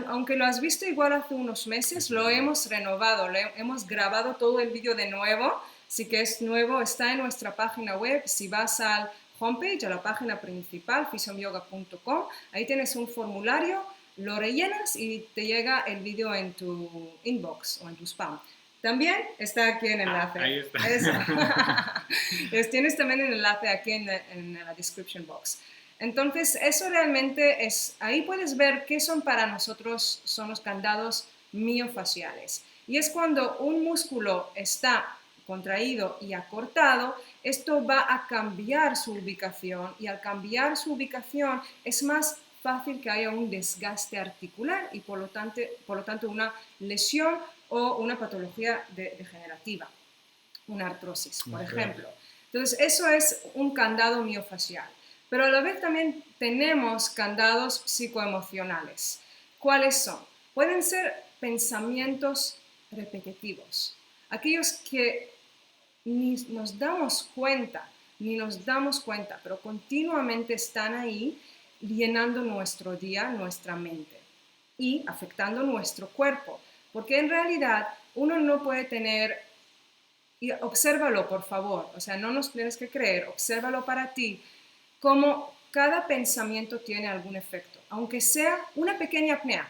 Aunque lo has visto igual hace unos meses, lo hemos renovado, hemos grabado todo el vídeo de nuevo, sí que es nuevo, está en nuestra página web. Si vas al homepage, a la página principal, physiumyoga.com, ahí tienes un formulario, lo rellenas y te llega el vídeo en tu inbox o en tu spam. También está aquí en el enlace. Ahí está. Tienes también el enlace aquí en la description box. Entonces, eso realmente es, ahí puedes ver qué son para nosotros, son los candados miofaciales. Y es cuando un músculo está contraído y acortado, esto va a cambiar su ubicación y al cambiar su ubicación es más fácil que haya un desgaste articular y por lo tanto una lesión o una patología degenerativa, una artrosis, por ejemplo. Entonces, eso es un candado miofacial. Pero a la vez también tenemos candados psicoemocionales. ¿Cuáles son? Pueden ser pensamientos repetitivos, aquellos que ni nos damos cuenta, pero continuamente están ahí llenando nuestro día, nuestra mente y afectando nuestro cuerpo. Porque en realidad uno no puede tener, y obsérvalo por favor, o sea, no nos tienes que creer, obsérvalo para ti, como cada pensamiento tiene algún efecto. aunque sea una pequeña apnea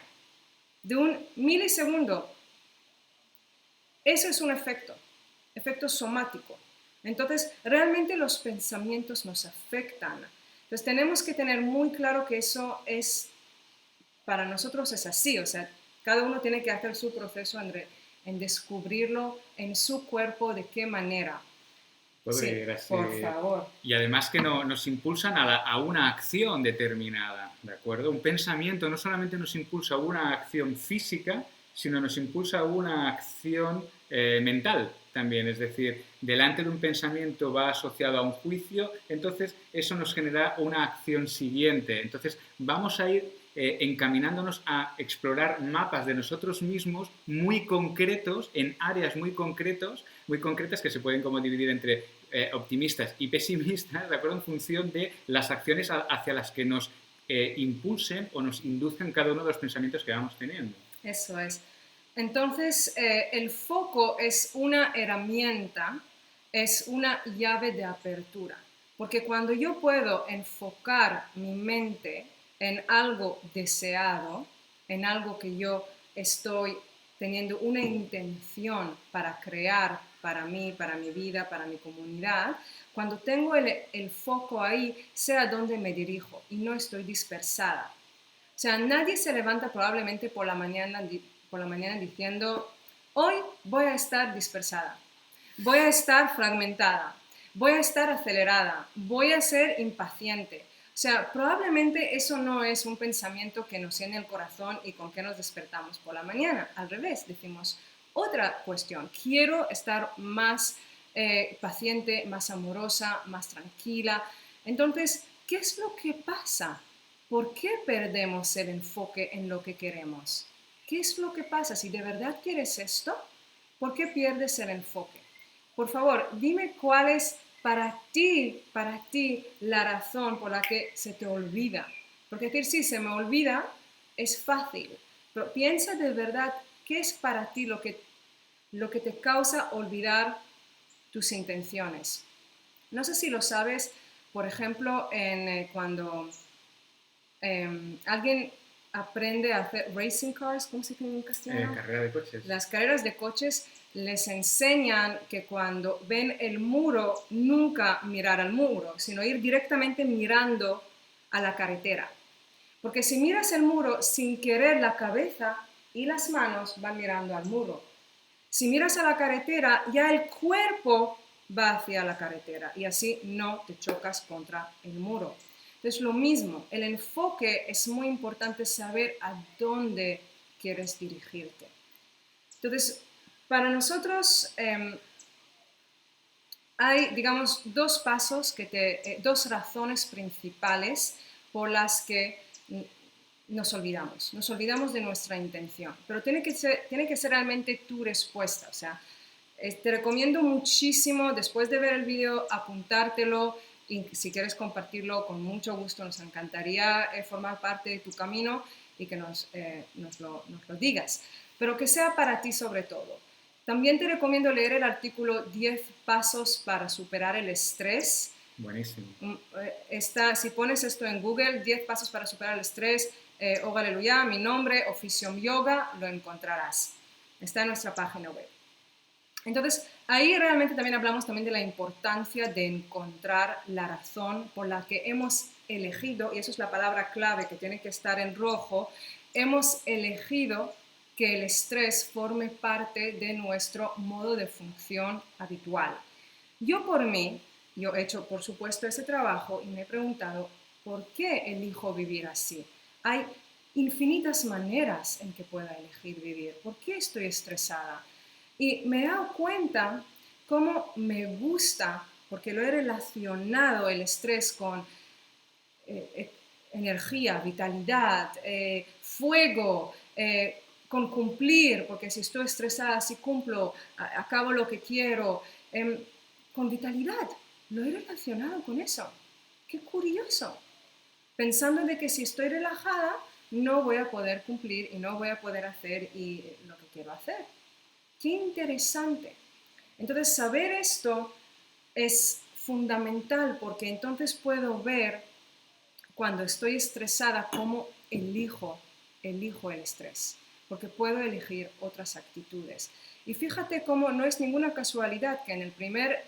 de un milisegundo, eso es un efecto somático. Entonces, realmente los pensamientos nos afectan. Entonces, tenemos que tener muy claro que eso es, para nosotros es así, o sea, cada uno tiene que hacer su proceso en descubrirlo en su cuerpo, de qué manera. Sí, por favor. Y además que nos impulsan a una acción determinada, ¿de acuerdo? Un pensamiento no solamente nos impulsa a una acción física, sino nos impulsa a una acción mental también. Es decir, delante de un pensamiento va asociado a un juicio, entonces eso nos genera una acción siguiente. Entonces vamos a ir encaminándonos a explorar mapas de nosotros mismos muy concretos, en áreas muy concretas que se pueden como dividir entre optimistas y pesimistas, ¿de acuerdo? En función de las acciones hacia las que nos impulsen o nos induzcan cada uno de los pensamientos que vamos teniendo. Eso es. Entonces, el foco es una herramienta, es una llave de apertura, porque cuando yo puedo enfocar mi mente en algo deseado, en algo que yo estoy teniendo una intención para crear para mí, para mi vida, para mi comunidad, cuando tengo el foco ahí, sé a dónde me dirijo y no estoy dispersada. O sea, nadie se levanta probablemente por la mañana diciendo, hoy voy a estar dispersada, voy a estar fragmentada, voy a estar acelerada, voy a ser impaciente. O sea, probablemente eso no es un pensamiento que nos llene el corazón y con que nos despertamos por la mañana. Al revés, decimos otra cuestión. Quiero estar más paciente, más amorosa, más tranquila. Entonces, ¿qué es lo que pasa? ¿Por qué perdemos el enfoque en lo que queremos? ¿Qué es lo que pasa? Si de verdad quieres esto, ¿por qué pierdes el enfoque? Por favor, dime cuál es para ti, la razón por la que se te olvida. Porque decir, sí, se me olvida, es fácil. Pero piensa de verdad qué es para ti lo que te causa olvidar tus intenciones. No sé si lo sabes, por ejemplo, cuando alguien aprende a hacer racing cars, ¿cómo se dice en castellano? Carrera de coches. Las carreras de coches les enseñan que cuando ven el muro, nunca mirar al muro, sino ir directamente mirando a la carretera. Porque si miras el muro sin querer, la cabeza y las manos van mirando al muro. Si miras a la carretera, ya el cuerpo va hacia la carretera y así no te chocas contra el muro. Entonces, lo mismo, el enfoque es muy importante, saber a dónde quieres dirigirte. Entonces, para nosotros hay, digamos, dos pasos, dos razones principales por las que nos olvidamos de nuestra intención, pero tiene que ser realmente tu respuesta. O sea, te recomiendo muchísimo, después de ver el video, apuntártelo, y si quieres compartirlo, con mucho gusto, nos encantaría formar parte de tu camino y que nos lo digas, pero que sea para ti sobre todo. También te recomiendo leer el artículo 10 pasos para superar el estrés. Buenísimo. Si pones esto en Google, 10 pasos para superar el estrés, Oh Aleluya, mi nombre, Officium Yoga, lo encontrarás. Está en nuestra página web. Entonces, ahí realmente también hablamos también de la importancia de encontrar la razón por la que hemos elegido, y eso es la palabra clave que tiene que estar en rojo, hemos elegido que el estrés forme parte de nuestro modo de función habitual. Yo por mí, yo he hecho por supuesto ese trabajo y me he preguntado, ¿por qué elijo vivir así? Hay infinitas maneras en que pueda elegir vivir. ¿Por qué estoy estresada? Y me he dado cuenta cómo me gusta, porque lo he relacionado el estrés con energía, vitalidad, fuego, con cumplir, porque si estoy estresada, si cumplo, acabo lo que quiero, con vitalidad. Lo he relacionado con eso. Qué curioso. Pensando de que si estoy relajada, no voy a poder cumplir y no voy a poder hacer lo que quiero hacer. Qué interesante. Entonces, saber esto es fundamental porque entonces puedo ver cuando estoy estresada cómo elijo el estrés, porque puedo elegir otras actitudes. Y fíjate cómo no es ninguna casualidad que en el primer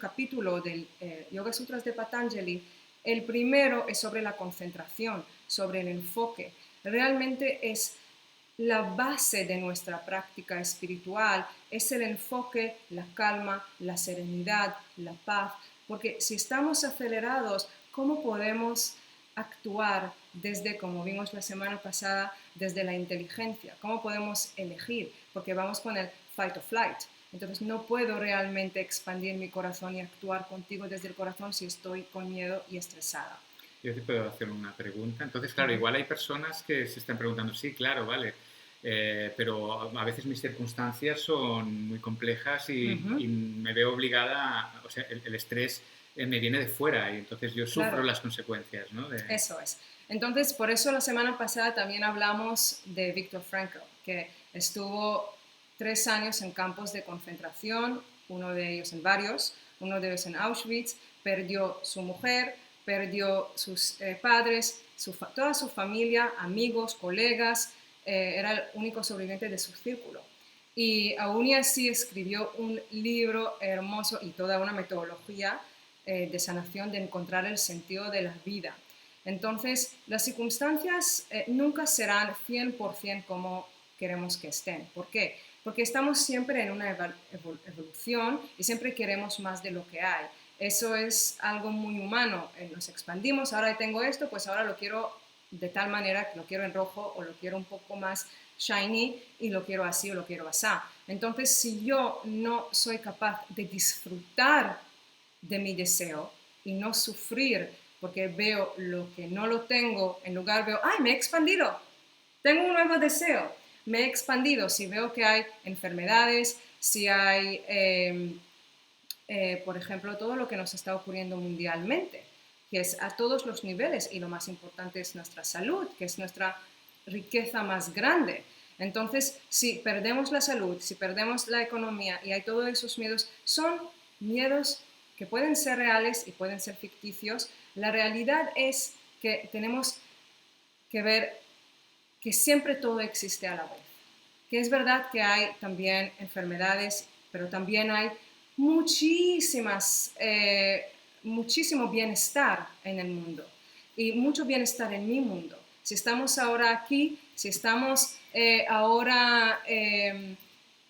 capítulo del Yoga Sutras de Patanjali, el primero es sobre la concentración, sobre el enfoque. Realmente es la base de nuestra práctica espiritual, es el enfoque, la calma, la serenidad, la paz, porque si estamos acelerados, ¿cómo podemos actuar desde, como vimos la semana pasada, desde la inteligencia? ¿Cómo podemos elegir? Porque vamos con el fight or flight. Entonces no puedo realmente expandir mi corazón y actuar contigo desde el corazón si estoy con miedo y estresada. Yo te puedo hacer una pregunta. Entonces, claro, igual hay personas que se están preguntando, sí, claro, vale, pero a veces mis circunstancias son muy complejas y me veo obligada, o sea, el estrés me viene de fuera y entonces yo sufro las consecuencias, ¿no? Eso es. Entonces, por eso la semana pasada también hablamos de Viktor Frankl, que estuvo 3 años en campos de concentración, uno de ellos en uno de ellos en Auschwitz, perdió su mujer, perdió sus padres, toda su familia, amigos, colegas, era el único sobreviviente de su círculo. Y aún así escribió un libro hermoso y toda una metodología de sanación, de encontrar el sentido de la vida. Entonces, las circunstancias nunca serán 100% como queremos que estén. ¿Por qué? Porque estamos siempre en una evolución y siempre queremos más de lo que hay. Eso es algo muy humano. Nos expandimos, ahora tengo esto, pues ahora lo quiero de tal manera que lo quiero en rojo o lo quiero un poco más shiny y lo quiero así o lo quiero así. Entonces, si yo no soy capaz de disfrutar de mi deseo y no sufrir porque veo lo que no lo tengo, en lugar veo, ¡ay, me he expandido! Tengo un nuevo deseo, me he expandido. Si veo que hay enfermedades, si hay, por ejemplo, todo lo que nos está ocurriendo mundialmente, que es a todos los niveles, y lo más importante es nuestra salud, que es nuestra riqueza más grande. Entonces, si perdemos la salud, si perdemos la economía y hay todos esos miedos, son miedos que pueden ser reales y pueden ser ficticios. La realidad es que tenemos que ver que siempre todo existe a la vez. Que es verdad que hay también enfermedades, pero también hay muchísimo bienestar en el mundo y mucho bienestar en mi mundo. Si estamos ahora aquí, si estamos ahora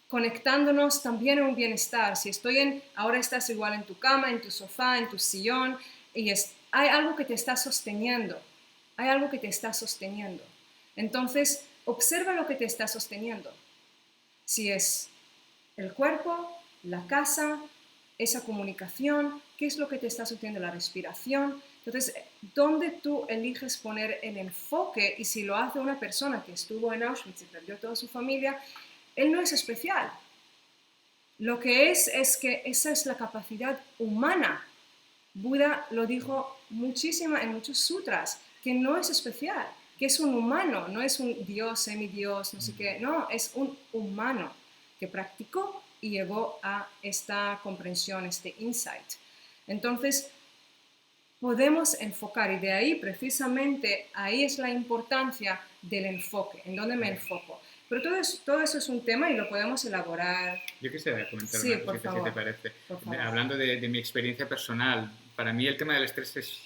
conectándonos, también en un bienestar. Si ahora estás igual en tu cama, en tu sofá, en tu sillón, y hay algo que te está sosteniendo. Hay algo que te está sosteniendo. Entonces, observa lo que te está sosteniendo. Si es el cuerpo, la casa, esa comunicación, ¿qué es lo que te está sosteniendo? La respiración. Entonces, ¿dónde tú eliges poner el enfoque? Y si lo hace una persona que estuvo en Auschwitz y perdió toda su familia, él no es especial. Lo que es que esa es la capacidad humana. Buda lo dijo en muchos sutras, que no es especial, que es un humano, no es un dios, semidios, no sé qué, no, es un humano que practicó y llegó a esta comprensión, este insight. Entonces, podemos enfocar y de ahí precisamente, ahí es la importancia del enfoque, en dónde me enfoco. Pero todo eso es un tema y lo podemos elaborar. Yo quisiera comentar sí, una cosita, si te parece. Hablando de mi experiencia personal, para mí el tema del estrés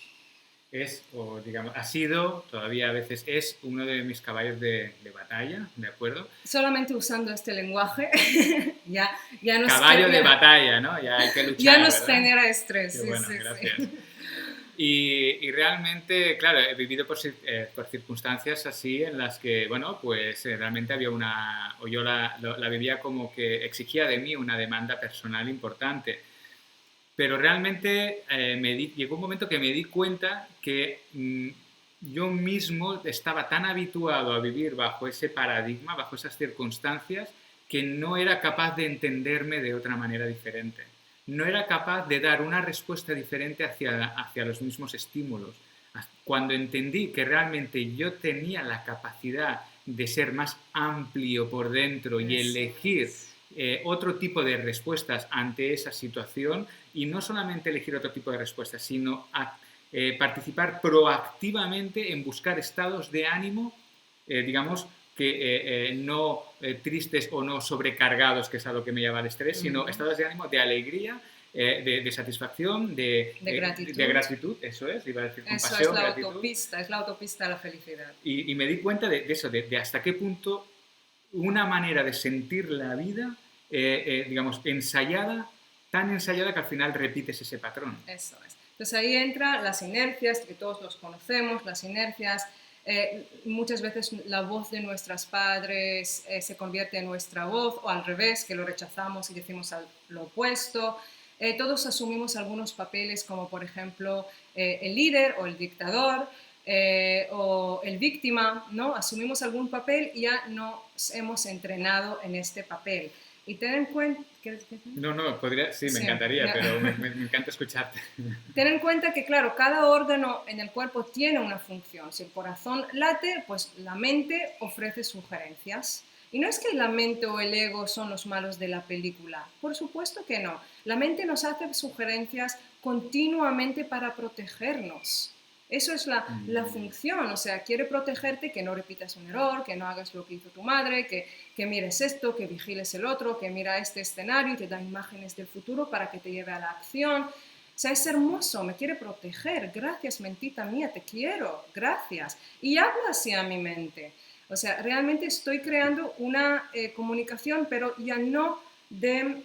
ha sido, todavía a veces es, uno de mis caballos de batalla, ¿de acuerdo? Solamente usando este lenguaje, ya nos caballo de batalla, ¿no? Ya hay que luchar, ya nos genera estrés. Qué bueno, gracias. Sí. Y realmente, claro, he vivido por circunstancias así en las que, bueno, pues realmente había o yo la vivía como que exigía de mí una demanda personal importante. Pero realmente llegó un momento que me di cuenta que yo mismo estaba tan habituado a vivir bajo ese paradigma, bajo esas circunstancias, que no era capaz de entenderme de otra manera diferente. No era capaz de dar una respuesta diferente hacia los mismos estímulos. Cuando entendí que realmente yo tenía la capacidad de ser más amplio por dentro y elegir otro tipo de respuestas ante esa situación, y no solamente elegir otro tipo de respuestas, sino participar proactivamente en buscar estados de ánimo, digamos, que no tristes o no sobrecargados, que es a lo que me lleva el estrés, sino estados de ánimo de alegría, de satisfacción, De gratitud. de gratitud, eso es, iba a decir Eso compasión, es la gratitud. autopista, es la autopista a la felicidad. Y me di cuenta de eso, de hasta qué punto una manera de sentir la vida, digamos, ensayada, tan ensayada que al final repites ese patrón. Eso es. Entonces ahí entran las inercias, que todos los conocemos, las inercias. Muchas veces la voz de nuestros padres se convierte en nuestra voz, o al revés, que lo rechazamos y decimos lo opuesto. Todos asumimos algunos papeles, como por ejemplo el líder o el dictador, o el víctima, ¿no? Asumimos algún papel y ya nos hemos entrenado en este papel. Y ten en cuenta... No, podría, sí, me encantaría, pero me encanta escucharte. Ten en cuenta que, claro, cada órgano en el cuerpo tiene una función. Si el corazón late, pues la mente ofrece sugerencias. Y no es que la mente o el ego son los malos de la película, por supuesto que no. La mente nos hace sugerencias continuamente para protegernos. Eso es la función, o sea, quiere protegerte, que no repitas un error, que no hagas lo que hizo tu madre, que mires esto, que vigiles el otro, que mira este escenario y te da imágenes del futuro para que te lleve a la acción. O sea, es hermoso, me quiere proteger. Gracias, mentita mía, te quiero, gracias. Y hablo así a mi mente. O sea, realmente estoy creando una comunicación, pero ya no de,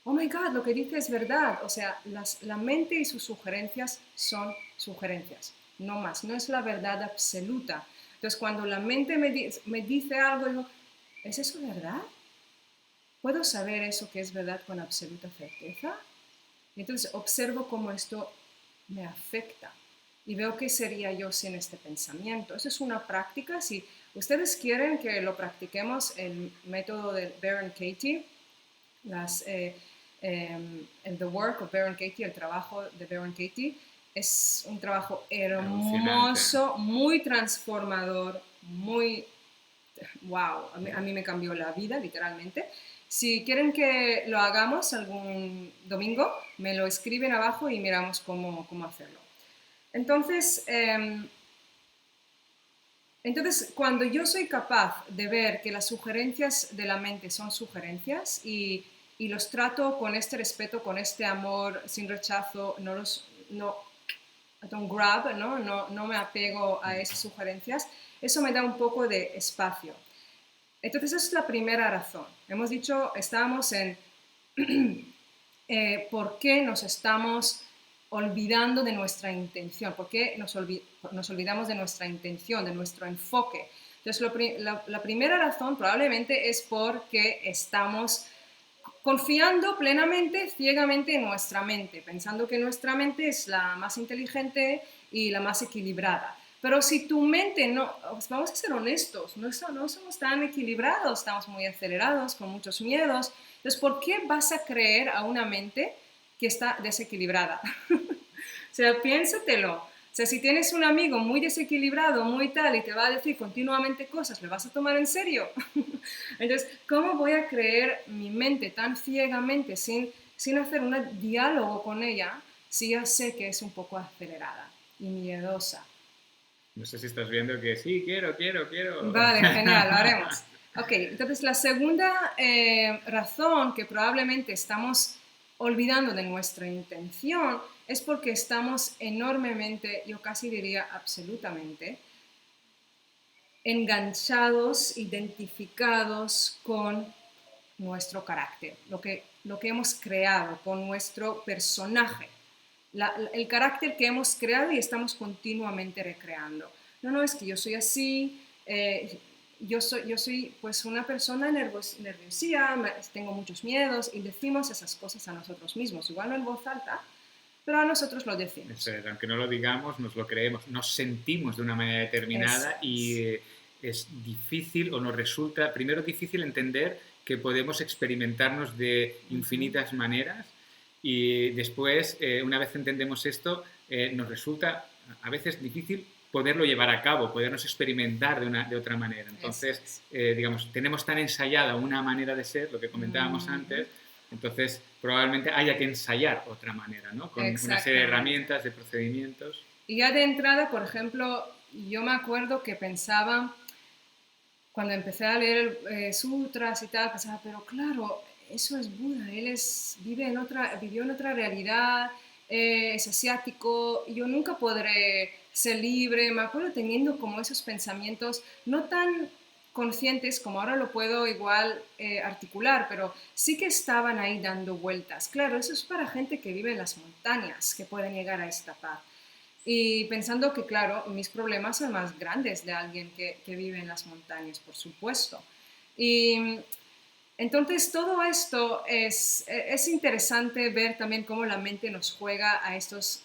oh my God, lo que dice es verdad. O sea, la mente y sus sugerencias son sugerencias, no más, no es la verdad absoluta. Entonces, cuando la mente me dice algo, digo, ¿es eso verdad? ¿Puedo saber eso que es verdad con absoluta certeza? Y entonces observo cómo esto me afecta y veo qué sería yo sin este pensamiento. Eso es una práctica. Si ustedes quieren que lo practiquemos, el método de Baron Katie, The Work of Baron Katie, el trabajo de Baron Katie, es un trabajo hermoso, muy transformador, muy wow, a mí me cambió la vida, literalmente. Si quieren que lo hagamos algún domingo, me lo escriben abajo y miramos cómo hacerlo. Entonces, cuando yo soy capaz de ver que las sugerencias de la mente son sugerencias y los trato con este respeto, con este amor, sin rechazo, don't grab, no me apego a esas sugerencias, eso me da un poco de espacio. Entonces, esa es la primera razón. Hemos dicho, estábamos en por qué nos estamos olvidando de nuestra intención, por qué nos olvidamos de nuestra intención, de nuestro enfoque. Entonces, la primera razón probablemente es porque estamos confiando plenamente, ciegamente en nuestra mente, pensando que nuestra mente es la más inteligente y la más equilibrada. Pero si tu mente no, vamos a ser honestos, no somos tan equilibrados, estamos muy acelerados, con muchos miedos. Entonces, ¿por qué vas a creer a una mente que está desequilibrada? O sea, piénsatelo. O sea, si tienes un amigo muy desequilibrado, muy tal, y te va a decir continuamente cosas, ¿le vas a tomar en serio? Entonces, ¿cómo voy a creer mi mente tan ciegamente, sin hacer un diálogo con ella, si ya sé que es un poco acelerada y miedosa? No sé si estás viendo que sí, quiero. Vale, genial, lo haremos. Ok, entonces la segunda razón que probablemente estamos olvidando de nuestra intención es porque estamos enormemente, yo casi diría absolutamente, enganchados, identificados con nuestro carácter, lo que hemos creado, con nuestro personaje, el carácter que hemos creado y estamos continuamente recreando. No, es que yo soy así, yo soy pues una persona nerviosa, tengo muchos miedos, y decimos esas cosas a nosotros mismos, igual no en voz alta, pero a nosotros lo decimos. Aunque no lo digamos, nos lo creemos, nos sentimos de una manera determinada y es difícil o nos resulta, primero difícil entender que podemos experimentarnos de infinitas maneras y después, una vez entendemos esto, nos resulta a veces difícil poderlo llevar a cabo, podernos experimentar de otra manera. Entonces, digamos, tenemos tan ensayada una manera de ser, lo que comentábamos antes, entonces probablemente haya que ensayar otra manera, ¿no? Con una serie de herramientas, de procedimientos. Y ya de entrada, por ejemplo, yo me acuerdo que pensaba, cuando empecé a leer sutras y tal, pensaba, pero claro, eso es Buda, vivió en otra realidad, es asiático, yo nunca podré ser libre. Me acuerdo teniendo como esos pensamientos no tan conscientes como ahora lo puedo igual articular, pero sí que estaban ahí dando vueltas. Claro, eso es para gente que vive en las montañas, que pueden llegar a esta paz. Y pensando que, claro, mis problemas son más grandes de alguien que vive en las montañas, por supuesto. Y entonces todo esto es interesante ver también cómo la mente nos juega a estos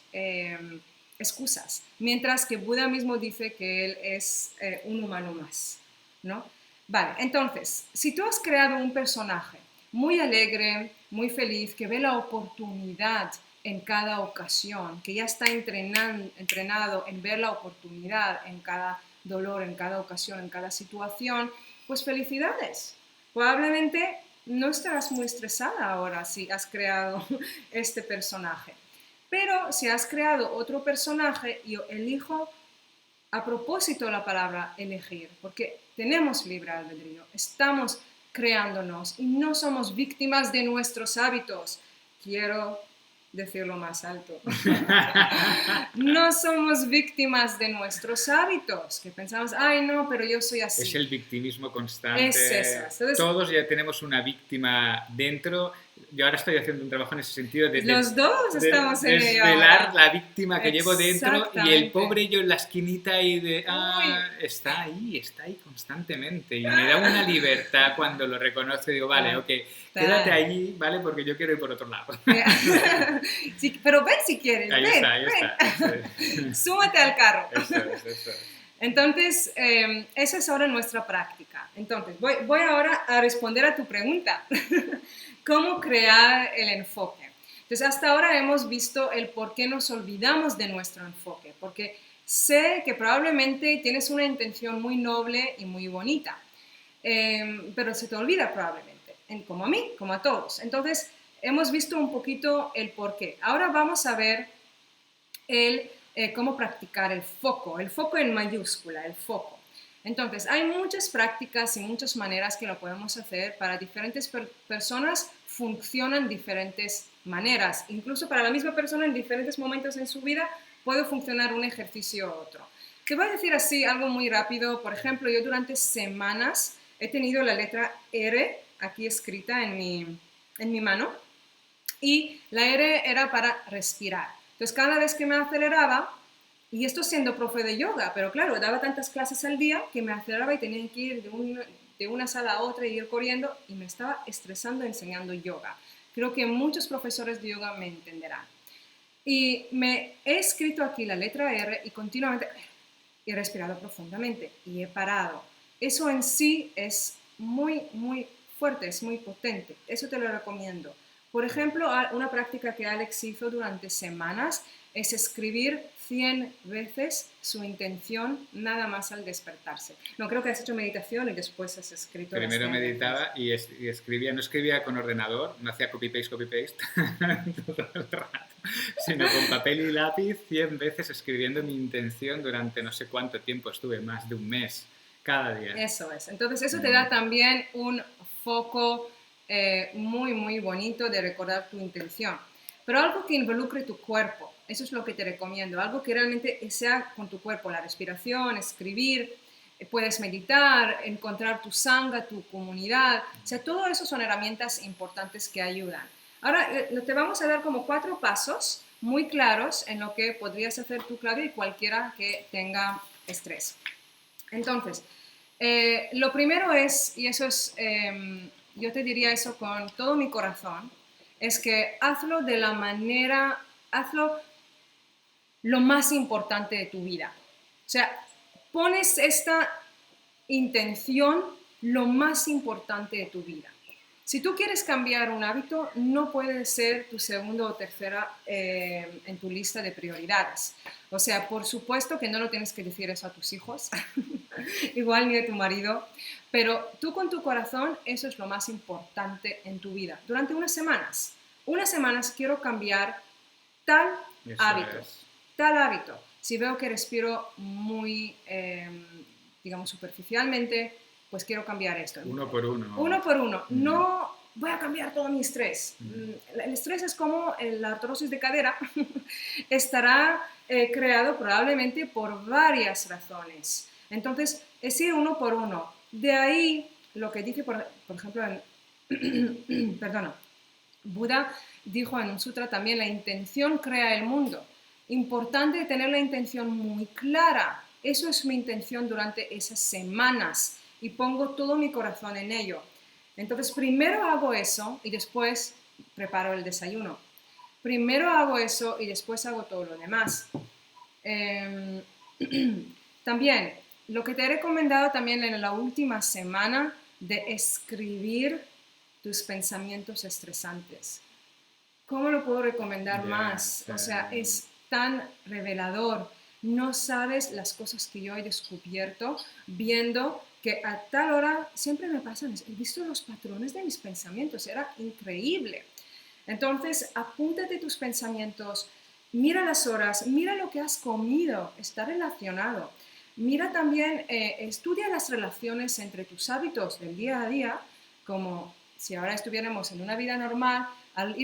excusas, mientras que Buda mismo dice que él es un humano más, ¿no? Vale, entonces, si tú has creado un personaje muy alegre, muy feliz, que ve la oportunidad en cada ocasión, que ya está entrenado en ver la oportunidad en cada dolor, en cada ocasión, en cada situación, pues felicidades. Probablemente no estarás muy estresada ahora si has creado este personaje. Pero si has creado otro personaje, yo elijo a propósito la palabra elegir, porque tenemos libre albedrío, estamos creándonos y no somos víctimas de nuestros hábitos. Quiero decirlo más alto. No somos víctimas de nuestros hábitos, que pensamos, ay no, pero yo soy así. Es el victimismo Es eso. constante. Entonces, Todos ya tenemos una víctima dentro. Yo ahora estoy haciendo un trabajo en ese sentido los dos estamos en ello desvelar ahora. la víctima que llevo dentro y el Exactamente. pobre yo en la esquinita y de... Uy. está ahí constantemente. Y me da una libertad cuando lo reconozco y digo, vale, ok, quédate allí, ¿vale? Porque yo quiero ir por otro lado. Sí, pero ven si quieres, Ahí ven, está, ahí ven. está. Súmate al carro. Eso. Entonces, esa es ahora nuestra práctica. Entonces, voy ahora a responder a tu pregunta. ¿Cómo crear el enfoque? Entonces, hasta ahora hemos visto el por qué nos olvidamos de nuestro enfoque, porque sé que probablemente tienes una intención muy noble y muy bonita, pero se te olvida probablemente, como a mí, como a todos. Entonces, hemos visto un poquito el por qué. Ahora vamos a ver cómo practicar el foco en mayúscula, el foco. Entonces, hay muchas prácticas y muchas maneras que lo podemos hacer. Para diferentes personas funcionan diferentes maneras. Incluso para la misma persona en diferentes momentos en su vida puede funcionar un ejercicio u otro. Te voy a decir así algo muy rápido. Por ejemplo, yo durante semanas he tenido la letra R aquí escrita en mi mano y la R era para respirar. Entonces, cada vez que me aceleraba, y esto siendo profe de yoga, pero claro, daba tantas clases al día que me aceleraba y tenía que ir de una sala a otra y ir corriendo y me estaba estresando enseñando yoga. Creo que muchos profesores de yoga me entenderán. Y me he escrito aquí la letra R y continuamente he respirado profundamente y he parado. Eso en sí es muy, muy fuerte, es muy potente. Eso te lo recomiendo. Por ejemplo, una práctica que Alex hizo durante semanas es escribir 100 veces su intención nada más al despertarse. No, creo que has hecho meditación y después has escrito. Primero meditaba y escribía, no escribía con ordenador, no hacía copy-paste todo el rato, sino con papel y lápiz 100 veces escribiendo mi intención durante no sé cuánto tiempo estuve, más de un mes, cada día. Eso es. Entonces, eso te da también un foco muy, muy bonito de recordar tu intención. Pero algo que involucre tu cuerpo, eso es lo que te recomiendo, algo que realmente sea con tu cuerpo, la respiración, escribir, puedes meditar, encontrar tu sangha, tu comunidad, o sea, todo eso son herramientas importantes que ayudan. Ahora, te vamos a dar como 4 pasos muy claros en lo que podrías hacer tú, Claudia, y cualquiera que tenga estrés. Entonces, lo primero es, y eso es, yo te diría eso con todo mi corazón, es que hazlo de la manera, hazlo lo más importante de tu vida. O sea, pones esta intención lo más importante de tu vida. Si tú quieres cambiar un hábito, no puede ser tu segundo o tercera en tu lista de prioridades. O sea, por supuesto que no lo tienes que decir eso a tus hijos, igual ni a tu marido, pero tú con tu corazón, eso es lo más importante en tu vida. Durante unas semanas quiero cambiar tal hábito, tal hábito. Si veo que respiro muy, digamos, superficialmente, pues quiero cambiar esto. Uno por uno. Uno por uno. No voy a cambiar todo mi estrés. El estrés es como la artrosis de cadera. Estará creado probablemente por varias razones. Entonces, es ir uno por uno. De ahí lo que dice, por ejemplo, perdona, Buda dijo en un sutra también, la intención crea el mundo. Importante tener la intención muy clara. Eso es mi intención durante esas semanas y pongo todo mi corazón en ello. Entonces, primero hago eso y después preparo el desayuno. Primero hago eso y después hago todo lo demás. También, lo que te he recomendado también en la última semana de escribir tus pensamientos estresantes. ¿Cómo lo puedo recomendar más? O sea, es tan revelador. No sabes las cosas que yo he descubierto viendo que a tal hora siempre me pasan. He visto los patrones de mis pensamientos. Era increíble. Entonces, apúntate tus pensamientos, mira las horas, mira lo que has comido, está relacionado. Mira también, estudia las relaciones entre tus hábitos del día a día, como si ahora estuviéramos en una vida normal, al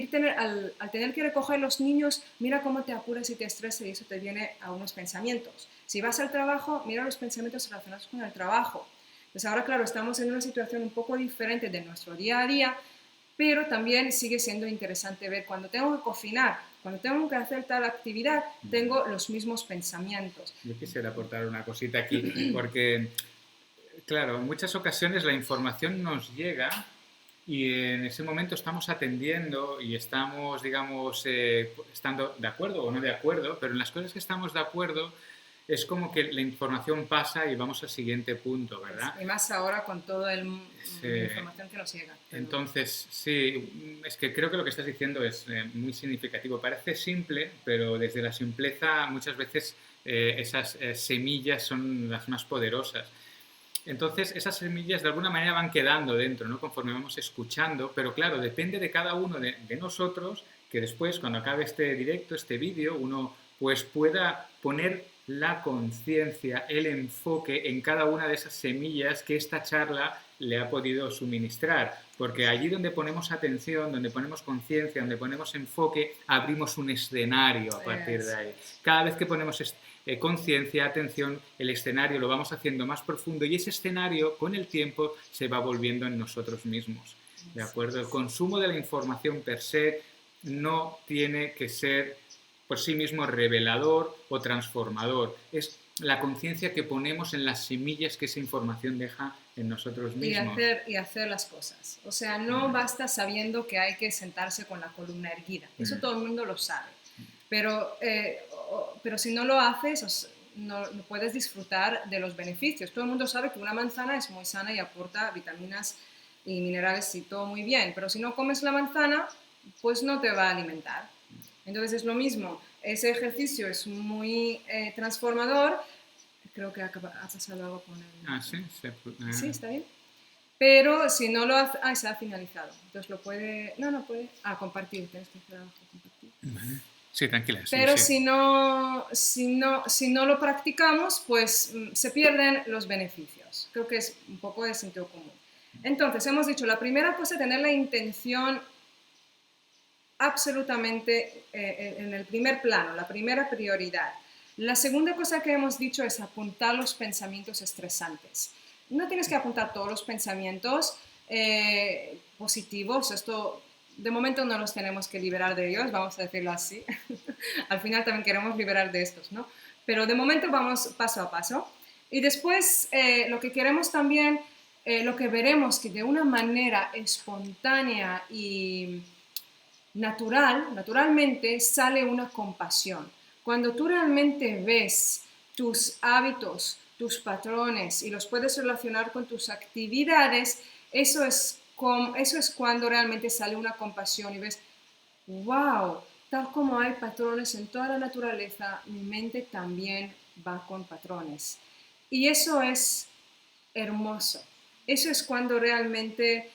tener que recoger los niños, mira cómo te apuras y te estresas y eso te viene a unos pensamientos. Si vas al trabajo, mira los pensamientos relacionados con el trabajo. Pues ahora, claro, estamos en una situación un poco diferente de nuestro día a día, pero también sigue siendo interesante ver cuando tengo que cocinar, cuando tengo que hacer tal actividad, tengo los mismos pensamientos. Yo quisiera aportar una cosita aquí, porque, claro, en muchas ocasiones la información nos llega y en ese momento estamos atendiendo y estamos, digamos, estando de acuerdo o no de acuerdo, pero en las cosas que estamos de acuerdo es como que la información pasa y vamos al siguiente punto, ¿verdad? Y más ahora con toda la información que nos llega. Entonces, sí, es que creo que lo que estás diciendo es muy significativo. Parece simple, pero desde la simpleza muchas veces esas semillas son las más poderosas. Entonces, esas semillas de alguna manera van quedando dentro, ¿no? Conforme vamos escuchando, pero claro, depende de cada uno de nosotros que después, cuando acabe este directo, este vídeo, uno pues pueda poner la conciencia, el enfoque en cada una de esas semillas que esta charla le ha podido suministrar. Porque allí donde ponemos atención, donde ponemos conciencia, donde ponemos enfoque, abrimos un escenario a partir de ahí. Cada vez que ponemos conciencia, atención, el escenario lo vamos haciendo más profundo y ese escenario con el tiempo se va volviendo en nosotros mismos. ¿De acuerdo? El consumo de la información per se no tiene que ser por sí mismo revelador o transformador. Es la conciencia que ponemos en las semillas que esa información deja en nosotros mismos. Y hacer las cosas. O sea, no basta sabiendo que hay que sentarse con la columna erguida. Eso todo el mundo lo sabe. Pero si no lo haces, no puedes disfrutar de los beneficios. Todo el mundo sabe que una manzana es muy sana y aporta vitaminas y minerales y todo muy bien. Pero si no comes la manzana, pues no te va a alimentar. Entonces es lo mismo, ese ejercicio es muy transformador, creo que ha pasado algo con el... Sí, sí, está bien. Pero si no lo hace... se ha finalizado. Entonces lo puede... No puede... compartir, tienes que hacer algo compartir. Vale. Sí, tranquila. Pero sí. Si no lo practicamos, pues se pierden los beneficios. Creo que es un poco de sentido común. Entonces, hemos dicho, la primera cosa, tener la intención absolutamente en el primer plano, la primera prioridad. La segunda cosa que hemos dicho es apuntar los pensamientos estresantes. No tienes que apuntar todos los pensamientos positivos, esto de momento no los tenemos que liberar de ellos, vamos a decirlo así. Al final también queremos liberar de estos, ¿no? Pero de momento vamos paso a paso. Y después lo que queremos también, lo que veremos que de una manera espontánea y naturalmente sale una compasión. Cuando tú realmente ves tus hábitos, tus patrones y los puedes relacionar con tus actividades, eso es cuando realmente sale una compasión y ves, wow, tal como hay patrones en toda la naturaleza, mi mente también va con patrones. Y eso es hermoso. Eso es cuando realmente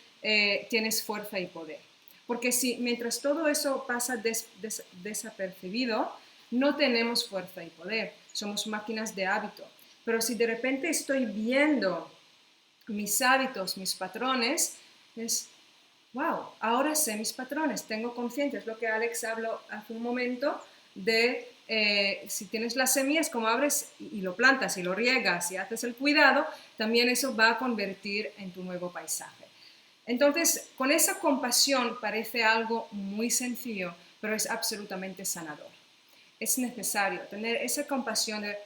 tienes fuerza y poder. Porque si mientras todo eso pasa desapercibido, no tenemos fuerza y poder, somos máquinas de hábito. Pero si de repente estoy viendo mis hábitos, mis patrones, es, wow, ahora sé mis patrones, tengo conciencia, es lo que Alex habló hace un momento de si tienes las semillas, como abres y lo plantas y lo riegas y haces el cuidado, también eso va a convertir en tu nuevo paisaje. Entonces, con esa compasión parece algo muy sencillo, pero es absolutamente sanador. Es necesario tener esa compasión de,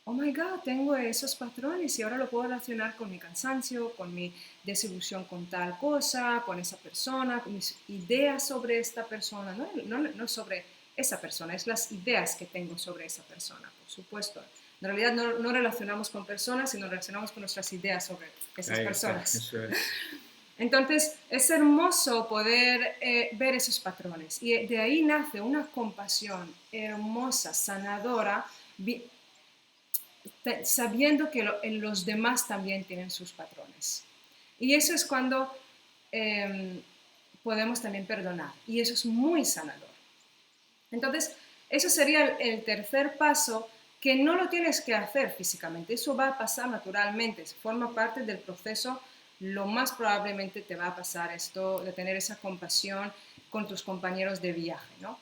oh my God, tengo esos patrones y ahora lo puedo relacionar con mi cansancio, con mi desilusión con tal cosa, con esa persona, con mis ideas sobre esta persona, no sobre esa persona, es las ideas que tengo sobre esa persona, por supuesto. En realidad no relacionamos con personas, sino relacionamos con nuestras ideas sobre esas personas. Eso es. Entonces, es hermoso poder ver esos patrones y de ahí nace una compasión hermosa, sanadora, sabiendo que los demás también tienen sus patrones. Y eso es cuando podemos también perdonar y eso es muy sanador. Entonces, eso sería el tercer paso, que no lo tienes que hacer físicamente, eso va a pasar naturalmente, forma parte del proceso. Lo más probablemente te va a pasar esto de tener esa compasión con tus compañeros de viaje, ¿no?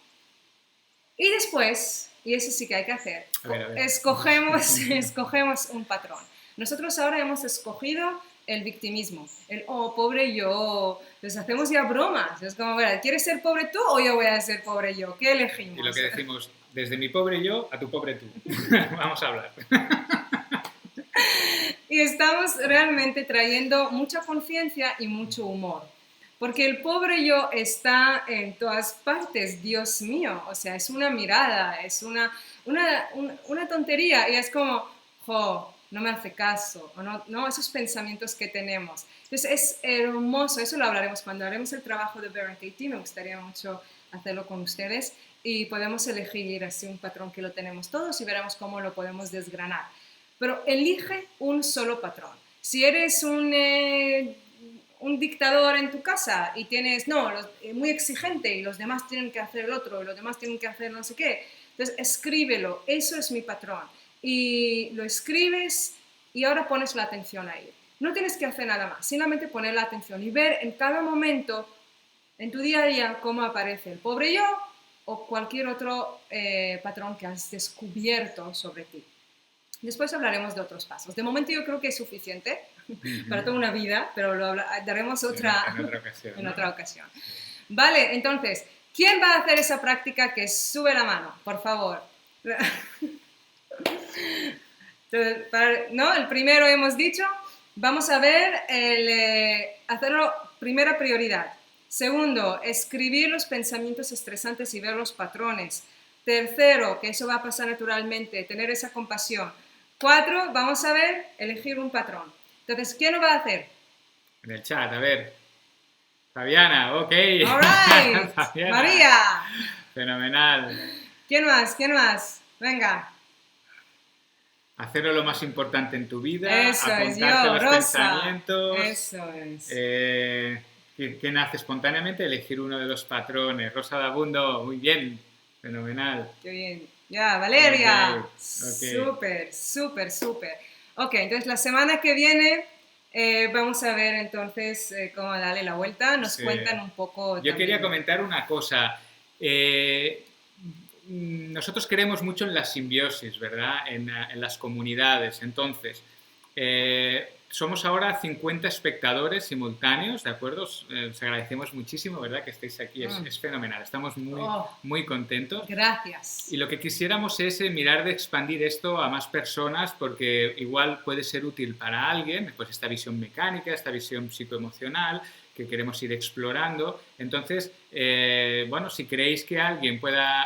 Y después, y eso sí que hay que hacer, A ver. escogemos un patrón. Nosotros ahora hemos escogido el victimismo, el oh, pobre yo, les hacemos ya bromas, es como, ¿quieres ser pobre tú o yo voy a ser pobre yo? ¿Qué elegimos? Y lo que decimos, desde mi pobre yo a tu pobre tú. Vamos a hablar. Y estamos realmente trayendo mucha conciencia y mucho humor. Porque el pobre yo está en todas partes, Dios mío. O sea, es una mirada, es una tontería. Y es como, jo, no me hace caso. O no, esos pensamientos que tenemos. Entonces es hermoso, eso lo hablaremos cuando haremos el trabajo de Baron Katie. Me gustaría mucho hacerlo con ustedes. Y podemos elegir así un patrón que lo tenemos todos y veremos cómo lo podemos desgranar. Pero elige un solo patrón. Si eres un dictador en tu casa y tienes, muy exigente y los demás tienen que hacer el otro y los demás tienen que hacer no sé qué, entonces escríbelo, eso es mi patrón. Y lo escribes y ahora pones la atención ahí. No tienes que hacer nada más, simplemente poner la atención y ver en cada momento, en tu día a día, cómo aparece el pobre yo o cualquier otro patrón que has descubierto sobre ti. Después hablaremos de otros pasos. De momento yo creo que es suficiente para toda una vida, pero lo daremos en otra ocasión. En otra ocasión. Vale, entonces, ¿quién va a hacer esa práctica? Que sube la mano, por favor. ¿No? El primero hemos dicho, vamos a ver, hacerlo primera prioridad. Segundo, escribir los pensamientos estresantes y ver los patrones. Tercero, que eso va a pasar naturalmente, tener esa compasión. 4, vamos a ver, elegir un patrón. Entonces, ¿quién lo va a hacer? En el chat, a ver. Fabiana, ok. All right. Fabiana. María. Fenomenal. ¿Quién más? Venga. Hacerlo lo más importante en tu vida. Eso es yo, los Rosa. Pensamientos. Eso es. ¿Qué nace espontáneamente? Elegir uno de los patrones. Rosa Dabundo, muy bien. Fenomenal. Qué bien. Ya, Valeria. Okay. Súper. Ok, entonces la semana que viene vamos a ver entonces cómo darle la vuelta. Nos cuentan un poco. Yo quería comentar una cosa. Nosotros creemos mucho en la simbiosis, ¿verdad? En las comunidades. Entonces, somos ahora 50 espectadores simultáneos, ¿de acuerdo? Os agradecemos muchísimo, ¿verdad? Que estéis aquí, es fenomenal, estamos muy contentos. Gracias. Y lo que quisiéramos es mirar de expandir esto a más personas, porque igual puede ser útil para alguien, pues esta visión mecánica, esta visión psicoemocional, que queremos ir explorando. Entonces, bueno, si creéis que a alguien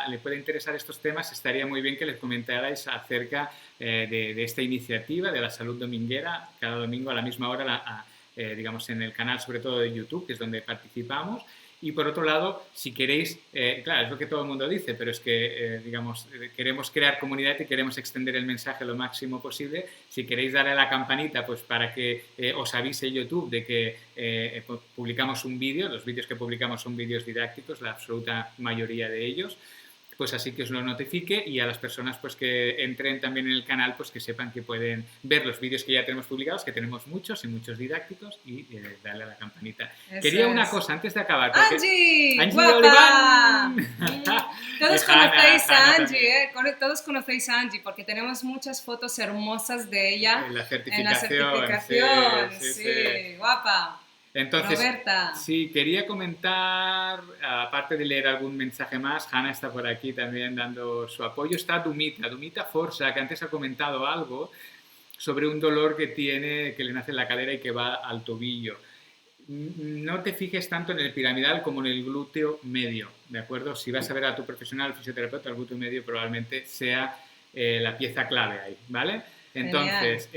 le puede interesar estos temas, estaría muy bien que les comentarais acerca de esta iniciativa de la salud dominguera, cada domingo a la misma hora, digamos, en el canal sobre todo de YouTube, que es donde participamos. Y por otro lado, si queréis, claro, es lo que todo el mundo dice, pero es que, digamos, queremos crear comunidad y queremos extender el mensaje lo máximo posible. Si queréis darle a la campanita, pues para que os avise YouTube de que publicamos un vídeo. Los vídeos que publicamos son vídeos didácticos, la absoluta mayoría de ellos. pues así que os lo notifique, y a las personas pues que entren también en el canal, pues que sepan que pueden ver los vídeos que ya tenemos publicados, que tenemos muchos y muchos didácticos, y darle a la campanita. Eso Quería una es. cosa antes de acabar. Porque... ¡Angie! ¡Angie ¡Guapa! Oliván! Todos Y Hanna, conocéis a Hanna Angie, también. Todos conocéis a Angie porque tenemos muchas fotos hermosas de ella En la en la certificación, certificación. sí, sí, Sí, sí. guapa. Entonces, Roberta. sí, quería comentar, aparte de leer algún mensaje más, Hanna está por aquí también dando su apoyo. Está Dumita Forza, que antes ha comentado algo sobre un dolor que tiene, que le nace en la cadera y que va al tobillo. No te fijes tanto en el piramidal como en el glúteo medio, ¿de acuerdo? Si vas a ver a tu profesional, fisioterapeuta, el glúteo medio probablemente sea la pieza clave ahí, ¿vale? Entonces,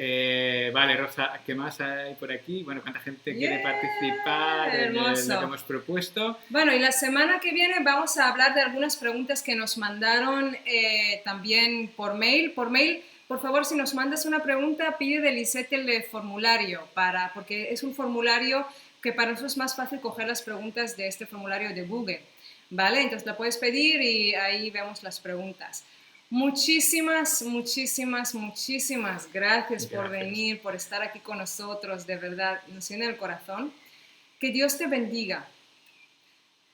vale, Rosa, ¿qué más hay por aquí? Bueno, ¿cuánta gente quiere participar en lo que Hermoso. hemos propuesto? Bueno, y la semana que viene vamos a hablar de algunas preguntas que nos mandaron también por mail. Por mail, por favor, si nos mandas una pregunta, pide de Lisette el formulario, porque es un formulario que para nosotros es más fácil coger las preguntas de este formulario de Google, ¿vale? Entonces la puedes pedir y ahí vemos las preguntas. Muchísimas gracias por venir, por estar aquí con nosotros, de verdad, nos llena el corazón. Que Dios te bendiga.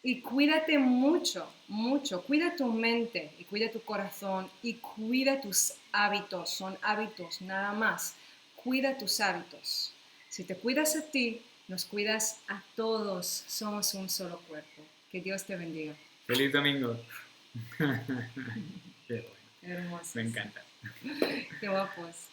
Y cuídate mucho, cuida tu mente y cuida tu corazón y cuida tus hábitos, son hábitos nada más, cuida tus hábitos. Si te cuidas a ti, nos cuidas a todos, somos un solo cuerpo. Que Dios te bendiga. ¡Feliz domingo! Qué bueno, Hermosos. me encanta. Qué guapos.